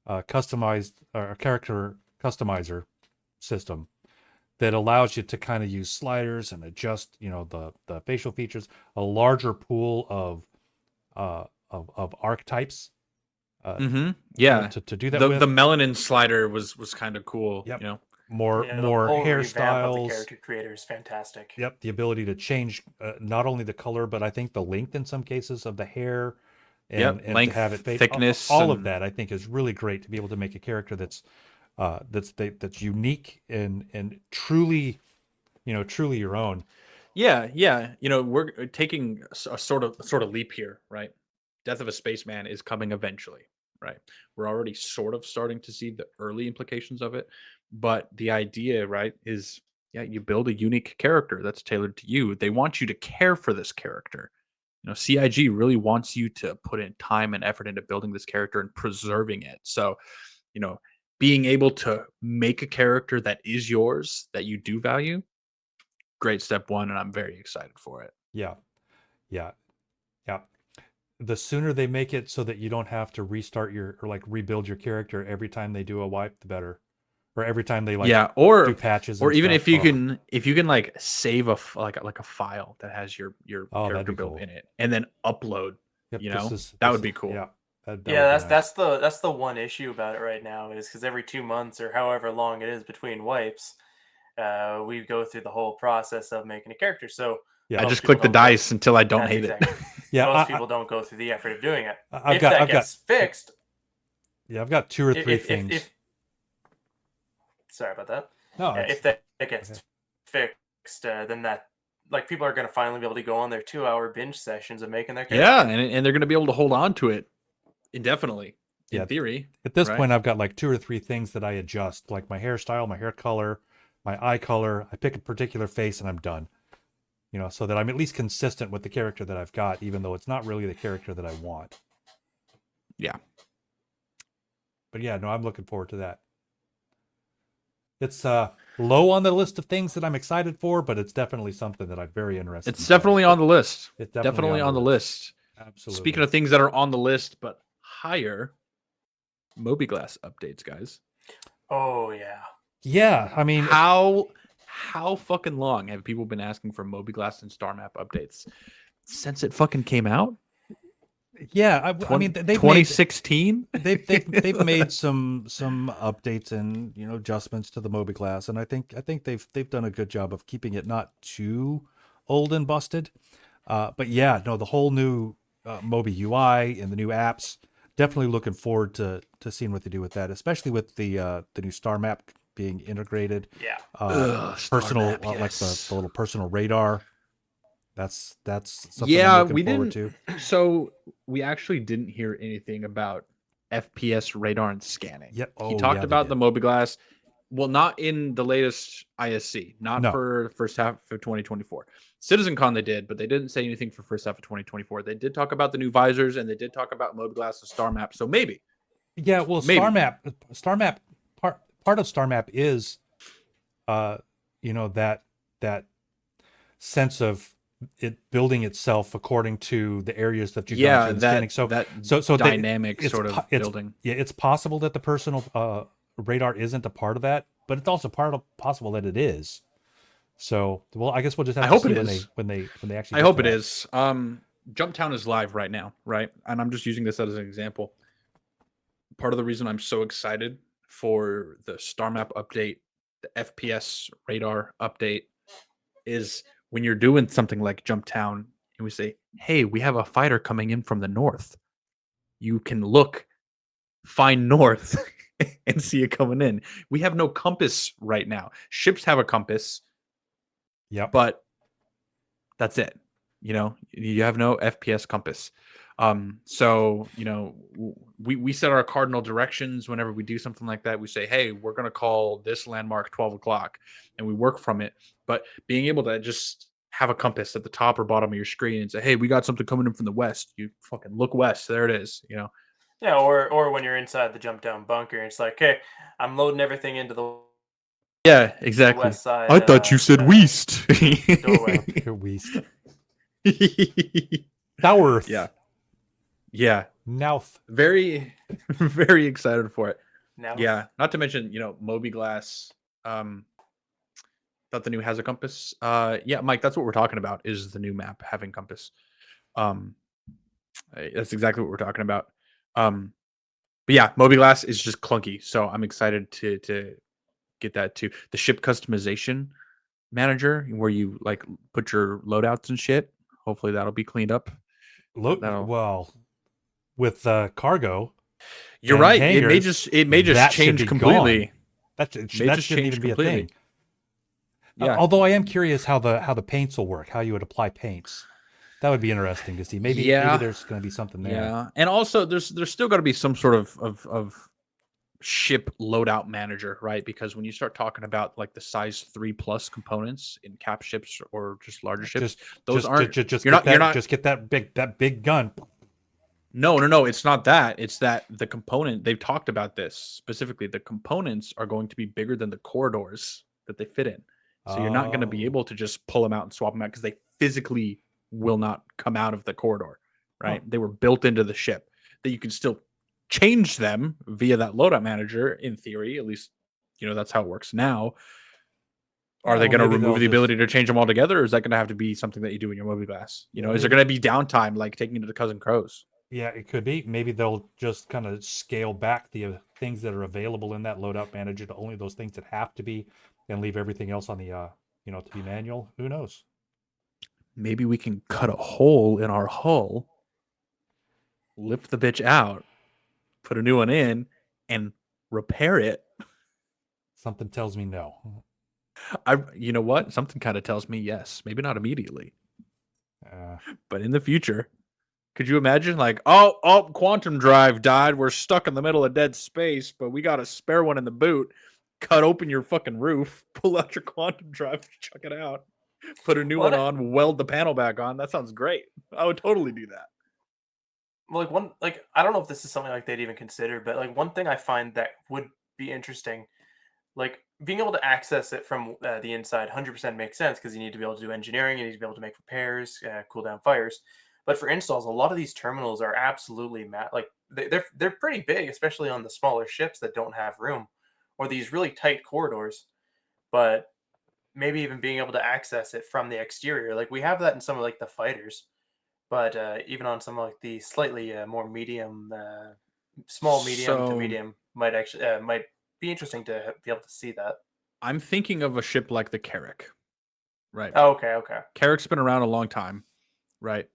customized character customizer system that allows you to kind of use sliders and adjust, the facial features, a larger pool of archetypes. Yeah, to do that the with. the melanin slider was kind of cool. Yep. You know, more The whole revamp of the hairstyles. character creator is fantastic. Yep, the ability to change not only the color, but I think the length in some cases of the hair, and length, to have it fade. thickness, all of and- that I think is really great to be able to make a character that's unique and truly, truly your own. Yeah. We're taking a sort of leap here, right? Death of a Spaceman is coming eventually, right? We're already sort of starting to see the early implications of it, but the idea, right, is you build a unique character that's tailored to you. They want you to care for this character. CIG really wants you to put in time and effort into building this character and preserving it. So, being able to make a character that is yours, that you do value, great step one, and I'm very excited for it. Yeah. The sooner they make it so that you don't have to restart rebuild your character every time they do a wipe, the better. Or every time they do patches, or even stuff. if you can like save a file that has your character built cool. in it and then upload. Yep, that would be cool. Yeah. That Yeah, would be nice. that's the one issue about it right now, is because every 2 months or however long it is between wipes, we go through the whole process of making a character. So Yeah. I most just people click the don't go- dice until I don't That's hate exactly. it. Yeah, Most people don't go through the effort of doing it. I've If got- that I've got- gets fixed, Yeah, I've got two or three if things. Sorry about that. No, If that gets fixed, then that like people are going to finally be able to go on their 2-hour binge sessions of making their character. Yeah, and they're going to be able to hold on to it indefinitely, in Yeah. theory. At this right? point, I've got like 2 or 3 things that I adjust, like my hairstyle, my hair color, my eye color. I pick a particular face and I'm done. So that I'm at least consistent with the character that I've got, even though it's not really the character that I want. Yeah. But yeah, no, I'm looking forward to that. It's low on the list of things that I'm excited for, but it's definitely something that I'm very interested in. It's definitely on the list. It's definitely on the list. Absolutely. Speaking of things that are on the list but higher, Moby-Glass updates, guys. Oh yeah. Yeah, I mean, how fucking long have people been asking for Moby-Glass and Star Map updates since it fucking came out? Yeah, I mean, they've 2016. They've made some updates and adjustments to the Moby-Glass, and I think they've done a good job of keeping it not too old and busted. But yeah, no, the whole new Moby UI and the new apps. Definitely looking forward to seeing what they do with that, especially with the new star map being integrated. Yeah. Personal, map, like yes. the little personal radar. That's something Yeah, I'm looking we forward didn't. to. So we actually didn't hear anything about FPS radar and scanning. Yep. He talked about the Moby-Glass. Well, not in the latest ISC, not No. for first half of 2024. CitizenCon they did, but they didn't say anything for first half of 2024. They did talk about the new visors and they did talk about Moby-Glass and Star Map. So maybe. Yeah, well, Maybe. Star Map part of Star Map is that sense of it building itself according to the areas that you've gone through and scanning. So dynamic sort of building. It's possible that the personal radar isn't a part of that, but it's also possible that it is. So, well, I guess we'll just have to see when they actually. I hope it is. Jumptown is live right now, right? And I'm just using this as an example. Part of the reason I'm so excited for the Star Map update, the FPS radar update, is when you're doing something like Jumptown and we say, hey, we have a fighter coming in from the north. You can find north and see it coming in. We have no compass right now. Ships have a compass. Yep. But that's it. You have no FPS compass. So, we set our cardinal directions whenever we do something like that. We say, hey, we're going to call this landmark 12 o'clock and we work from it. But being able to just have a compass at the top or bottom of your screen and say, hey, we got something coming in from the west. You fucking look west. There it is, Yeah, or when you're inside the jump down bunker, it's like, hey, I'm loading everything into the exactly. west side. I thought you said west. Doorway. West. South. Yeah. North. Very, very excited for it. Now. Yeah. Not to mention, Moby-Glass. Thought the new has a compass. Yeah, Mike, that's what we're talking about. Is the new map having compass? That's exactly what we're talking about. But yeah, Moby-Glass is just clunky, so I'm excited to get that too. The ship customization manager, where you like put your loadouts and shit. Hopefully that'll be cleaned up. Well, with cargo, you're right. Hangars, it may just change completely. That shouldn't even be a thing. Yeah. Although I am curious how the paints will work. How you would apply paints. That would be interesting to see. Maybe there's going to be something there. Yeah, and also there's still got to be some sort of ship loadout manager, right? Because when you start talking about like the size 3+ components in cap ships or just larger ships, just get that big gun. No, it's not that. It's that the component, they've talked about this specifically. The components are going to be bigger than the corridors that they fit in. So you're not going to be able to just pull them out and swap them out because they physically will not come out of the corridor, right? They were built into the ship. That you can still change them via that loadout manager in theory. At least, that's how it works now. Are they going to remove the ability to change them altogether, or is that going to have to be something that you do in your Moby-Glass? Is there going to be downtime like taking it to the Cousin Crows? Yeah, it could be. Maybe they'll just kind of scale back the things that are available in that loadout manager to only those things that have to be, and leave everything else on the to be manual. Who knows? Maybe we can cut a hole in our hull, lift the bitch out, put a new one in, and repair it? Something tells me no. You know what? Something kind of tells me yes. Maybe not immediately, Uh, but in the future. Could you imagine, like, oh, quantum drive died. We're stuck in the middle of dead space, but we got a spare one in the boot. Cut open your fucking roof, pull out your quantum drive, chuck it out, put a new one on, weld the panel back on. That sounds great. I would totally do that. Well, I don't know if this is something like they'd even consider, but like one thing I find that would be interesting, like being able to access it from the inside, 100% makes sense because you need to be able to do engineering, you need to be able to make repairs, cool down fires. But for installs, a lot of these terminals are absolutely like they're pretty big, especially on the smaller ships that don't have room, or these really tight corridors. But maybe even being able to access it from the exterior, like we have that in some of like the fighters, but even on some of like the slightly more medium, small medium to So medium, might be interesting to be able to see that. I'm thinking of a ship like the Carrack, right? Oh, okay, okay. Carrack's been around a long time, right?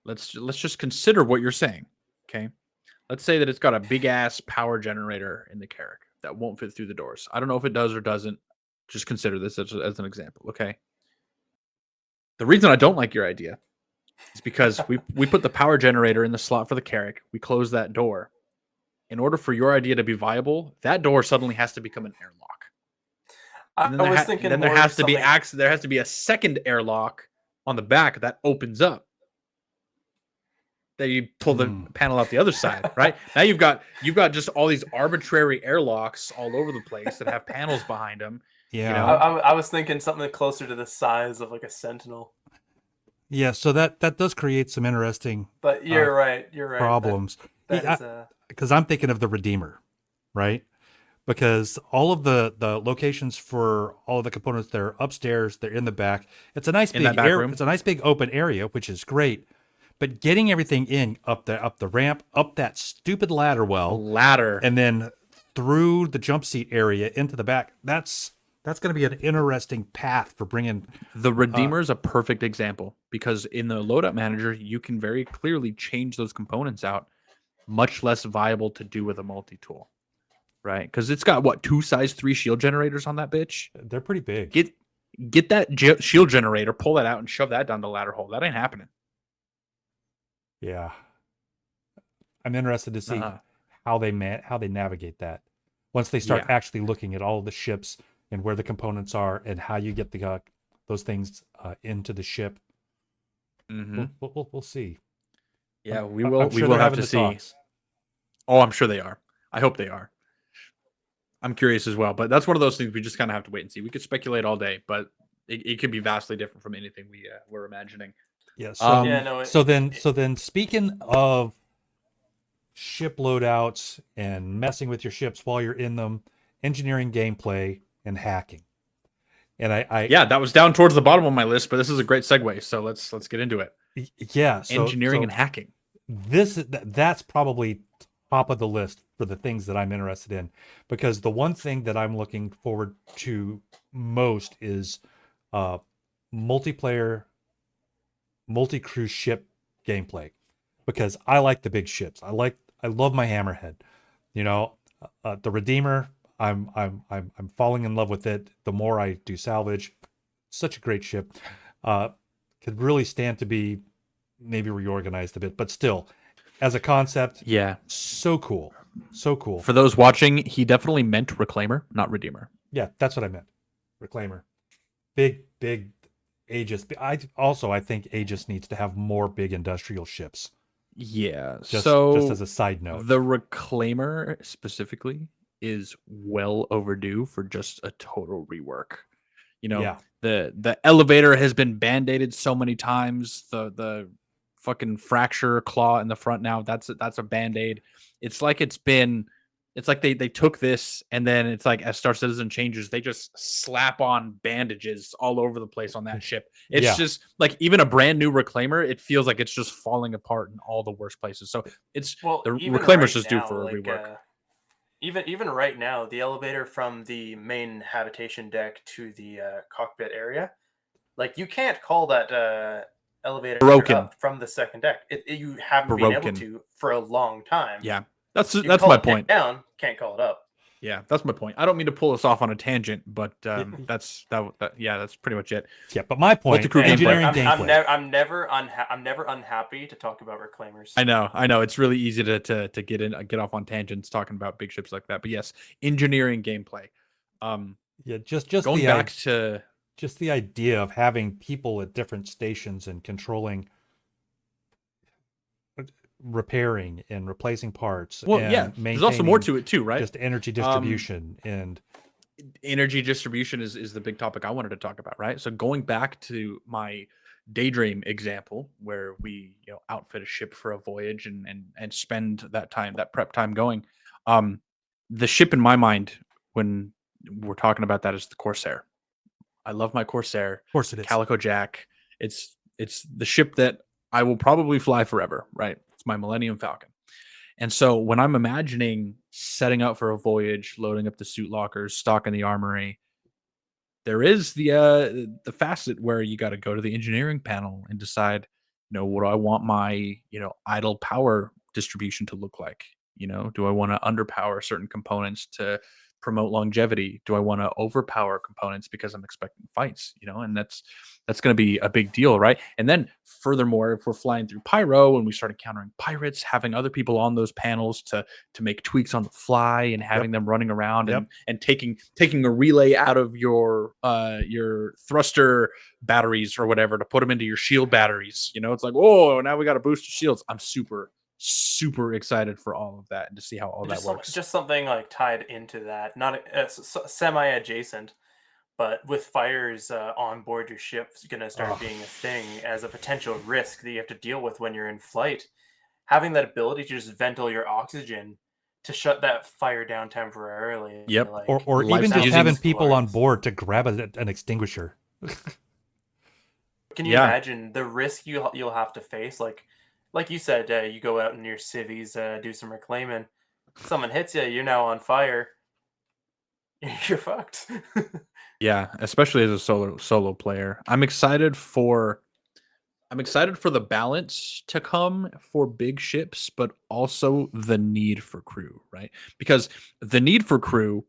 Let's just consider what you're saying, okay? Let's say that it's got a big ass power generator in the Carrack that won't fit through the doors. I don't know if it does or doesn't. Just consider this as an example, okay? The reason I don't like your idea is because we put the power generator in the slot for the Carrack. We close that door. In order for your idea to be viable, that door suddenly has to become an airlock. And then I was thinking there more has to be something. there has to be a second airlock on the back that opens up. That you pull the panel out the other side, right? Now you've got just all these arbitrary airlocks all over the place that have panels behind them. yeah. You I, know, I was thinking something closer to the size of like a Sentinel. Yeah, so that does create some interesting But you're right. You're right. problems. That is Because I'm thinking of the Redeemer, right? Because all of the locations for all of the components, they're upstairs, they're in the back. It's a nice in that big back room. It's a nice big open area, which is great. But getting everything in up the ramp, up that stupid ladder well, Ladder. and then through the jump seat area into the back, that's going to be an interesting path for bringing. The Redeemer is a perfect example because in the loadout manager, you can very clearly change those components out, much less viable to do with a multi-tool, right? Because it's got what, 2 size 3 shield generators on that bitch. They're pretty big. Get that shield generator, pull that out, and shove that down the ladder hole. That ain't happening. Yeah, I'm interested to see how they navigate that once they start actually looking at all of the ships and where the components are and how you get those things into the ship. Mm-hmm. We'll see. Yeah, I'm we sure will they're have having to the see. talks. Oh, I'm sure they are. I hope they are. I'm curious as well, but that's one of those things we just kind of have to wait and see. We could speculate all day, but it could be vastly different from anything we're imagining. Yeah. So yeah. No. so then speaking of ship loadouts and messing with your ships while you're in them, engineering gameplay and hacking. And that was down towards the bottom of my list, but this is a great segue. So let's get into it. Yeah. So Engineering and hacking. That's probably top of the list for the things that I'm interested in, because the one thing that I'm looking forward to most is multiplayer, multi-cruise ship gameplay, because I like the big ships. I love my Hammerhead. You know, the Redeemer. I'm falling in love with it. The more I do salvage, such a great ship. Could really stand to be maybe reorganized a bit, but still, as a concept, so cool. For those watching, he definitely meant Reclaimer, not Redeemer. Yeah, that's what I meant. Reclaimer. Big Aegis. I think Aegis needs to have more big industrial ships. Yeah. Just as a side note, the Reclaimer specifically is well overdue for just a total rework. You know, the elevator has been band-aided so many times. The fucking fracture claw in the front now, that's a band-aid. It's like they took this and then it's like as Star Citizen changes, they just slap on bandages all over the place on that ship. It's just like even a brand new Reclaimer, it feels like it's just falling apart in all the worst places. So it's the Reclaimer's just due for a rework. Even right now, the elevator from the main habitation deck to the cockpit area, like you can't call that elevator broken up from the second deck. You haven't been able to for a long time. Yeah. That's You that's call my it point. down, can't call it up. Yeah, that's my point. I don't mean to pull us off on a tangent, but Y- that's pretty much it. Yeah, but my point, Multi-crew gameplay. engineering I'm gameplay. never unhappy to talk about reclaimers. I know. It's really easy to get off on tangents talking about big ships like that. But yes, engineering gameplay. Yeah, just Going the back to just the idea of having people at different stations and controlling repairing and replacing parts well, and yeah, there's also more maintaining to it too, right? just energy Um, distribution and Energy distribution is the big topic I wanted to talk about, right? So going back to my daydream example where we outfit a ship for a voyage and spend that prep time going, um the ship in my mind when we're talking about that is the Corsair. I love my Corsair, of course it is. Calico Jack. It's the ship that I will probably fly forever, right? It's my Millennium Falcon. And so when I'm imagining setting out for a voyage, loading up the suit lockers, stocking the armory, there is the facet where you got to go to the engineering panel and decide, what do I want my, idle power distribution to look like? Do I want to underpower certain components to promote longevity? Do I want to overpower components because I'm expecting fights? And that's going to be a big deal, right? And then furthermore, if we're flying through Pyro and we start encountering pirates, having other people on those panels to make tweaks on the fly and having them running around and taking a relay out of your thruster batteries or whatever to put them into your shield batteries. It's like, oh, now we got to boost the shields. I'm super excited for all of that and to see how all that works. Just something like tied into that, not semi adjacent, but with fires on board your ship going to start being a thing as a potential risk that you have to deal with when you're in flight. Having that ability to just vent all your oxygen to shut that fire down temporarily. Yep. Like, or even just having people on board to grab an extinguisher. Can you imagine the risk you'll have to face? Like you said, you go out in your civvies, do some reclaiming. Someone hits you, you're now on fire. You're fucked. Yeah, especially as a solo player. I'm excited for the balance to come for big ships, but also the need for crew, right? Because the need for crew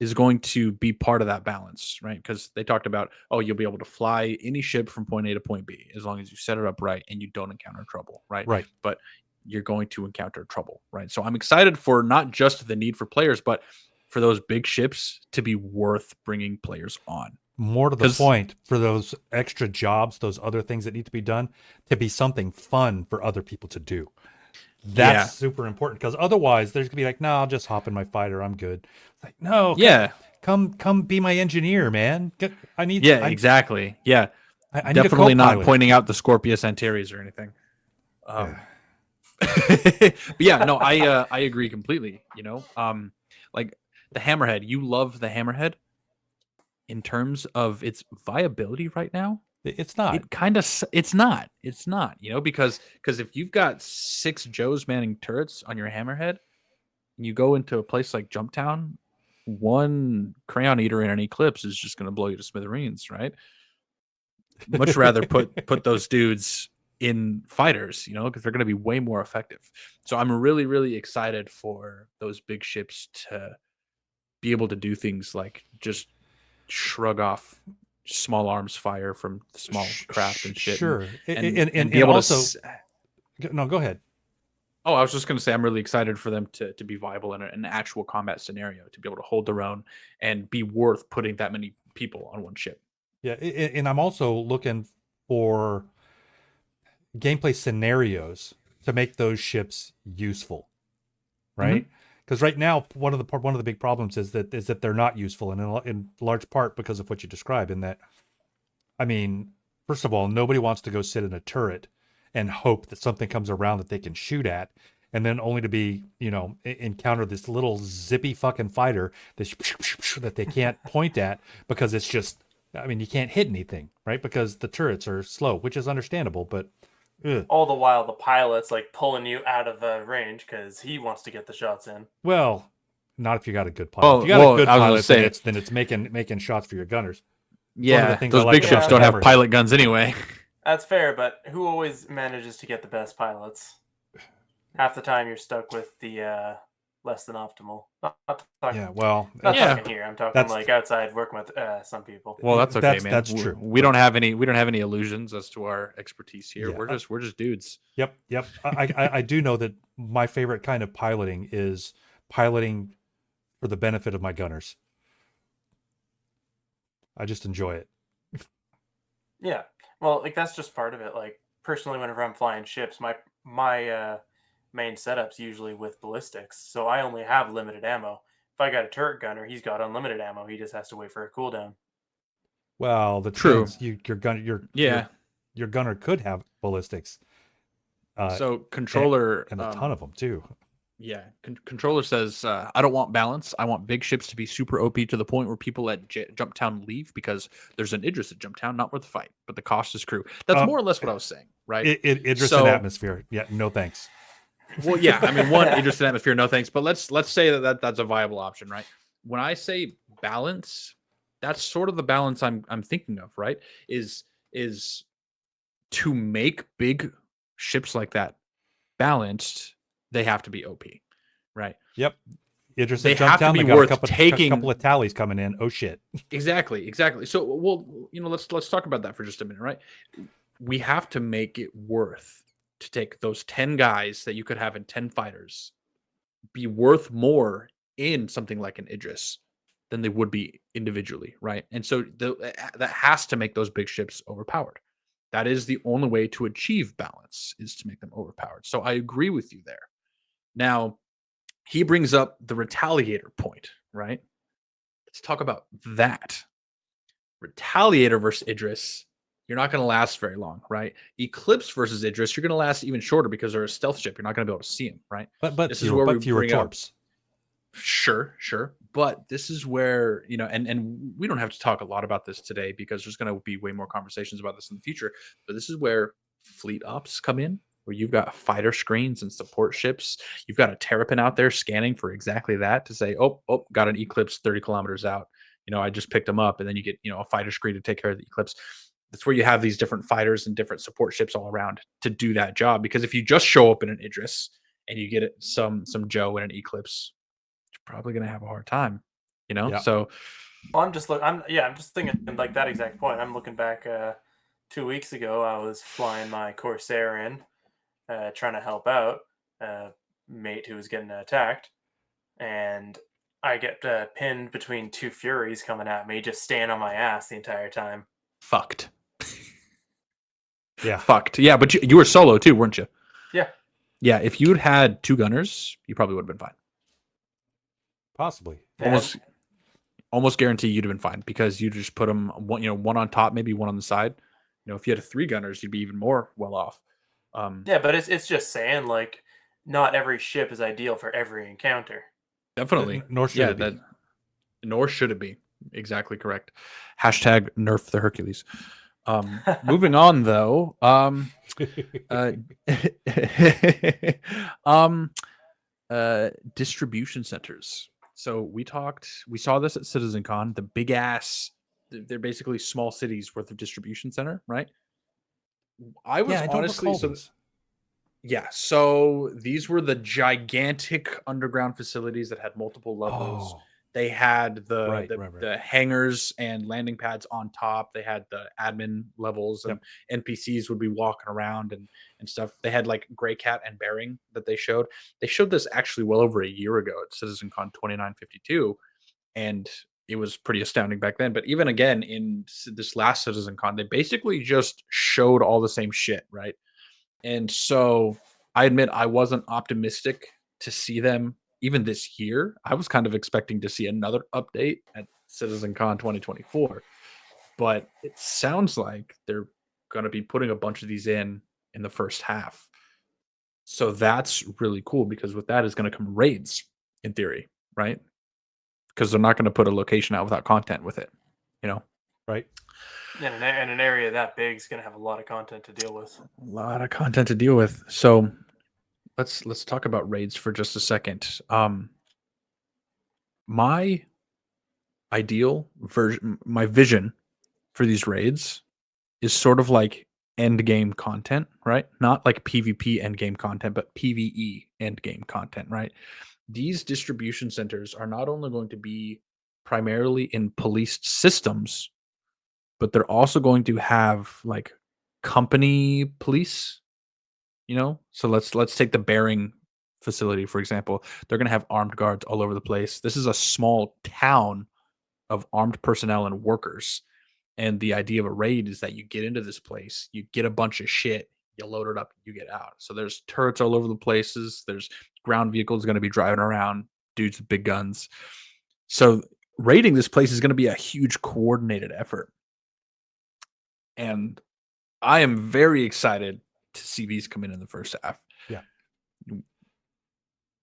is going to be part of that balance, right? Because they talked about, you'll be able to fly any ship from point A to point B as long as you set it up right and you don't encounter trouble, right? Right. But you're going to encounter trouble, right? So I'm excited for not just the need for players, but for those big ships to be worth bringing players on. More to the point, for those extra jobs, those other things that need to be done, to be something fun for other people to do. That's super important, because otherwise there's gonna be like, no, I'll just hop in my fighter, I'm good. It's like, no, come be my engineer, man. Exactly. Yeah, I definitely need a not pointing out the Scorpius Antares or anything. But yeah, no, I agree completely. Like the Hammerhead, you love the Hammerhead. In terms of its viability right now, it's not. It's not. Because if you've got 6 Joes manning turrets on your Hammerhead, and you go into a place like Jumptown, one Crayon Eater in an Eclipse is just going to blow you to smithereens, right? Much rather put those dudes in fighters, because they're going to be way more effective. So I'm really, really excited for those big ships to be able to do things like just shrug off small arms fire from small craft and shit. Sure. And be able also, no, go ahead. Oh, I was just going to say, I'm really excited for them to be viable in an actual combat scenario, to be able to hold their own and be worth putting that many people on one ship. Yeah. And I'm also looking for gameplay scenarios to make those ships useful. Right. Mm-hmm. Because right now, one of the big problems is that they're not useful, and in large part because of what you describe. In that, I mean, first of all, nobody wants to go sit in a turret and hope that something comes around that they can shoot at, and then only to be, encounter this little zippy fucking fighter that they can't point at because it's just, I mean, you can't hit anything, right? Because the turrets are slow, which is understandable, but. Ugh. All the while, the pilot's like pulling you out of range because he wants to get the shots in. Well, not if you got a good pilot. If you got a good pilot, then it's making shots for your gunners. Yeah, those big ships don't have pilot guns anyway. That's fair, but who always manages to get the best pilots? half the time you're stuck with the less than optimal. Not talking, Yeah, well, not Yeah. talking here. I'm talking That's- like outside working with some people. Well, that's okay, man. That's true. We don't have any illusions as to our expertise here. Yeah. We're just dudes. Yep. I do know that my favorite kind of piloting is piloting for the benefit of my gunners. I just enjoy it. Yeah. Well, like that's just part of it. Like personally, whenever I'm flying ships, my main setup's usually with ballistics, so I only have limited ammo. If I got a turret gunner, he's got unlimited ammo. He just has to wait for a cooldown. Well, the True. depends. Your gunner, Yeah. your gunner could have ballistics. So controller and a ton of them too. Yeah, controller says I don't want balance. I want big ships to be super OP to the point where people at Jump Town leave because there's an Idris at Jump Town, not worth the fight, but the cost is crew. That's more or less what I was saying, right? Idris So- and atmosphere. Yeah, no thanks. Well, yeah, I mean, one Idris and atmosphere, no thanks. But let's say that's a viable option, right? When I say balance, that's sort of the balance I'm thinking of, right? Is to make big ships like that balanced, they have to be OP, right? Yep. Idris They and Jump have to Town, be they got worth a taking- couple of tallies coming in. Oh shit. Exactly. So, well, let's talk about that for just a minute, right? We have to make it worth to take those 10 guys that you could have in 10 fighters be worth more in something like an Idris than they would be individually, right? And so that has to make those big ships overpowered. That is the only way to achieve balance, is to make them overpowered. So I agree with you there. Now, he brings up the retaliator point, right? Let's talk about that. Retaliator versus Idris, you're not going to last very long, right? Eclipse versus Idris, you're going to last even shorter because they're a stealth ship. You're not going to be able to see them, right? But This is where we fewer bring up- torps. Sure. But this is where, and we don't have to talk a lot about this today because there's going to be way more conversations about this in the future. But this is where fleet ops come in, where you've got fighter screens and support ships. You've got a Terrapin out there scanning for exactly that to say, oh, got an Eclipse 30 kilometers out. I just picked them up. And then you get, a fighter screen to take care of the Eclipse. That's where you have these different fighters and different support ships all around to do that job. Because if you just show up in an Idris and you get some Joe in an Eclipse, you're probably going to have a hard time, Yeah. So Well, I'm just thinking like that exact point. I'm looking back 2 weeks ago. I was flying my Corsair in, trying to help out a mate who was getting attacked, and I get pinned between two Furies coming at me, just staying on my ass the entire time. fucked. Yeah. Fucked. Yeah, but you were solo too, weren't you? Yeah. Yeah, if you'd had two gunners, you probably would have been fine. Possibly. Yeah. Almost guarantee you'd have been fine because you just put them one on top, maybe one on the side. If you had three gunners, you'd be even more well off. Yeah, but it's just saying like not every ship is ideal for every encounter. Definitely. Nor should it be. Nor should it be. Exactly correct. Hashtag nerf the Hercules. Moving on though. Distribution centers. So we saw this at CitizenCon, the big ass, they're basically small cities worth of distribution center, right? I was Yeah, I don't honestly, recall so these. yeah, so these were the gigantic underground facilities that had multiple levels. Oh, They had Right. the hangars and landing pads on top. They had the admin levels, and NPCs would be walking around and stuff. They had like Grey Cat and Bearing that they showed. They showed this actually well over a year ago at CitizenCon 2952, and it was pretty astounding back then. But even again in this last CitizenCon, they basically just showed all the same shit, right? And so I admit I wasn't optimistic to see them even this year. I was kind of expecting to see another update at CitizenCon 2024, but it sounds like they're going to be putting a bunch of these in the first half. So that's really cool because with that is going to come raids in theory, right? Because they're not going to put a location out without content with it, right. And an area that big is going to have a lot of content to deal with. A lot of content to deal with. So let's talk about raids for just a second. My ideal version, my vision for these raids is sort of like end game content, right? Not like PvP end game content, but PvE end game content, right? These distribution centers are not only going to be primarily in policed systems, but they're also going to have like company police, So let's take the Bearing facility for example. They're going to have armed guards all over the place. This is a small town of armed personnel and workers. And the idea of a raid is that you get into this place, you get a bunch of shit, you load it up, you get out. So there's turrets all over the places. There's ground vehicles going to be driving around, dudes with big guns. So raiding this place is going to be a huge coordinated effort. And I am very excited to see these come in the first half. Yeah.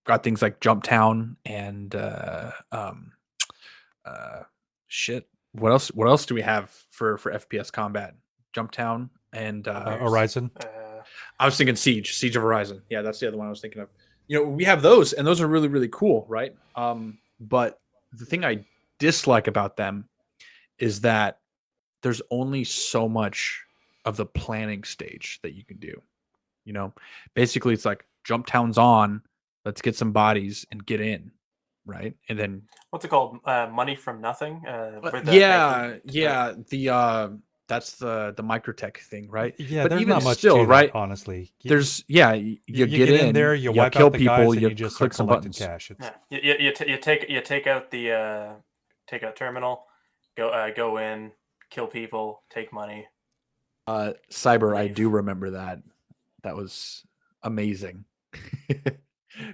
Got things like Jump Town and shit. What else do we have for FPS combat? Jump Town and Horizon. I was thinking Siege of Horizon. Yeah, that's the other one I was thinking of. We have those, and those are really, really cool, right? But the thing I dislike about them is that there's only so much of the planning stage that you can do. Basically it's like Jump Town's on, let's get some bodies and get in, right? And then what's it called? Money from Nothing. yeah, that's the Microtech thing, right? Yeah, but there's even not much still, to right? that, honestly. There's you you get in there, you wipe kill out the people, guys, and you you just click start some collecting buttons. cash. You take out the take out terminal, go in, kill people, take money. Cyber, leave. I do remember that. That was amazing.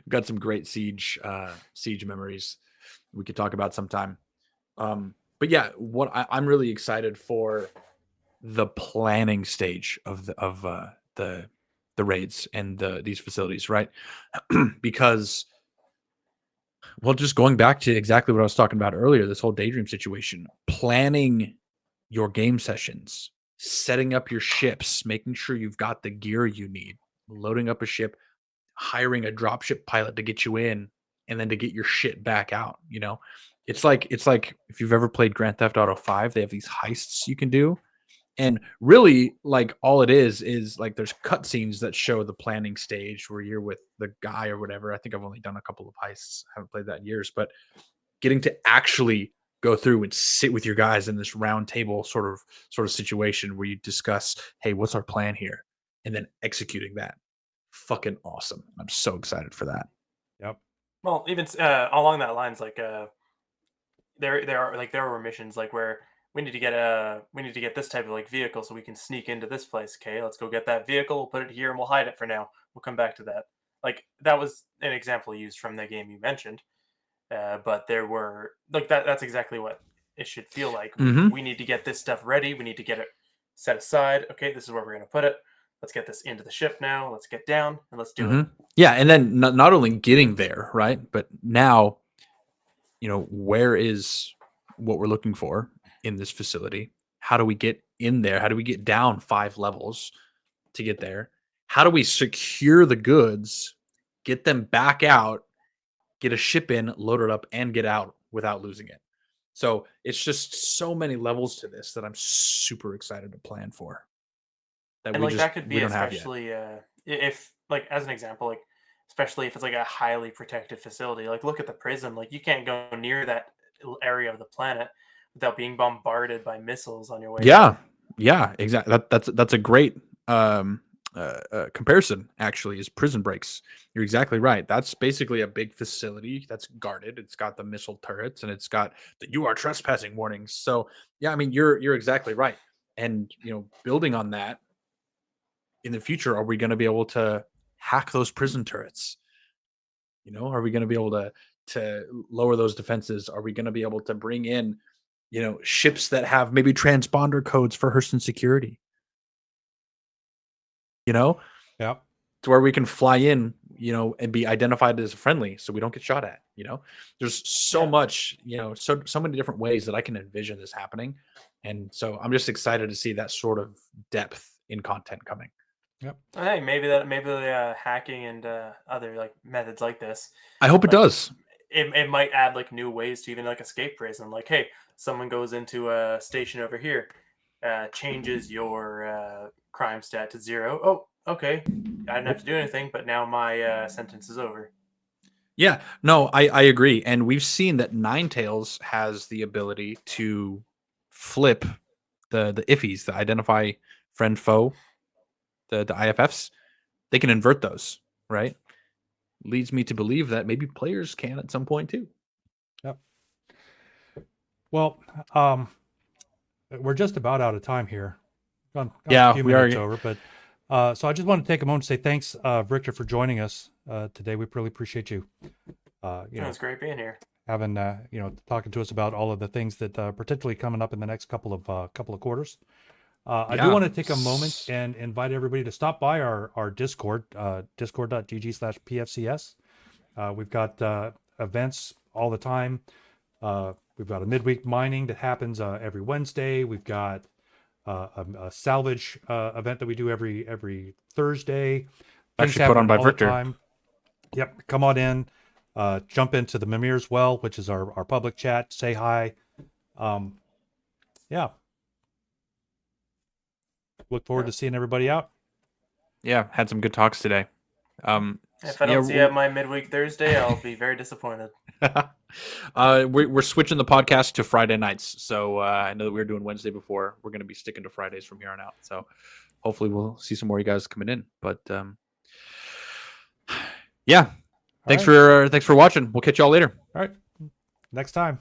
Got some great siege memories we could talk about sometime. But yeah, what I'm really excited for the planning stage of the raids and these facilities, right? Because well, just going back to exactly what I was talking about earlier, this whole Daydream situation, planning your game sessions, setting up your ships, making sure you've got the gear you need, loading up a ship, hiring a dropship pilot to get you in, and then to get your shit back out. It's like if you've ever played Grand Theft Auto 5, they have these heists you can do. And really, like all it is like there's cutscenes that show the planning stage where you're with the guy or whatever. I think I've only done a couple of heists. I haven't played that in years, but getting to actually go through and sit with your guys in this round table sort of situation where you discuss, hey, what's our plan here? And then executing that. Fucking awesome. I'm so excited for that. Yep. Well, even along that lines, like there were missions like where we need to get this type of like vehicle so we can sneak into this place. Okay, let's go get that vehicle. We'll put it here and we'll hide it for now. We'll come back to that. Like that was an example used from the game you mentioned. But there were like that's exactly what it should feel like. We need to get this stuff ready. We need to get it set aside. Okay, this is where we're going to put it. Let's get this into the ship now. Let's get down and let's do it. Yeah, and then not only getting there, right? But now, where is what we're looking for in this facility? How do we get in there? How do we get down 5 levels to get there? How do we secure the goods, get them back out, get a ship in, load it up, and get out without losing it? So it's just so many levels to this that I'm super excited to plan for. And like that could be especially if like as an example, like especially if it's like a highly protected facility. Like look at the prison. Like you can't go near that area of the planet without being bombarded by missiles on your way. Yeah, exactly. That's a great comparison. Actually, is Prison Breaks. You're exactly right. That's basically a big facility that's guarded. It's got the missile turrets and it's got the "you are trespassing" warnings. So yeah, I mean you're exactly right. And building on that, in the future, are we going to be able to hack those prison turrets? Are we going to be able to lower those defenses? Are we going to be able to bring in, ships that have maybe transponder codes for Hurston security? Yeah. To where we can fly in, and be identified as friendly, so we don't get shot at. There's so much, so many different ways that I can envision this happening, and so I'm just excited to see that sort of depth in content coming. Yep. Hey, maybe the hacking and other like methods like this. I hope it does. It might add like new ways to even like escape prison. Like, hey, someone goes into a station over here, changes your crime stat to 0. Oh, okay. I didn't have to do anything, but now my sentence is over. Yeah, no, I agree. And we've seen that Ninetales has the ability to flip the IFIs, the identify friend foe, the IFFs. They can invert those, right? Leads me to believe that maybe players can at some point too. Yep. Well, we're just about out of time here. Gone Yeah, a few we are. minutes over, but so I just want to take a moment to say thanks, Richter, for joining us today. We really appreciate you. It was great being here. Having talking to us about all of the things that potentially coming up in the next couple of quarters. I do Yeah. want to take a moment and invite everybody to stop by our Discord, discord.gg/pfcs. We've got events all the time. We've got a midweek mining that happens every Wednesday. We've got a salvage event that we do every Thursday. Things Actually put on happen by all the Victor. time. Yep, come on in. Jump into the Mimir's Well, which is our public chat. Say hi. Yeah. Look forward to seeing everybody out. Yeah, had some good talks today. If I don't see you at my midweek Thursday, I'll be very disappointed. We're switching the podcast to Friday nights. So I know that we were doing Wednesday before. We're going to be sticking to Fridays from here on out. So hopefully we'll see some more of you guys coming in. But yeah, thanks for watching. We'll catch y'all later. All right. Next time.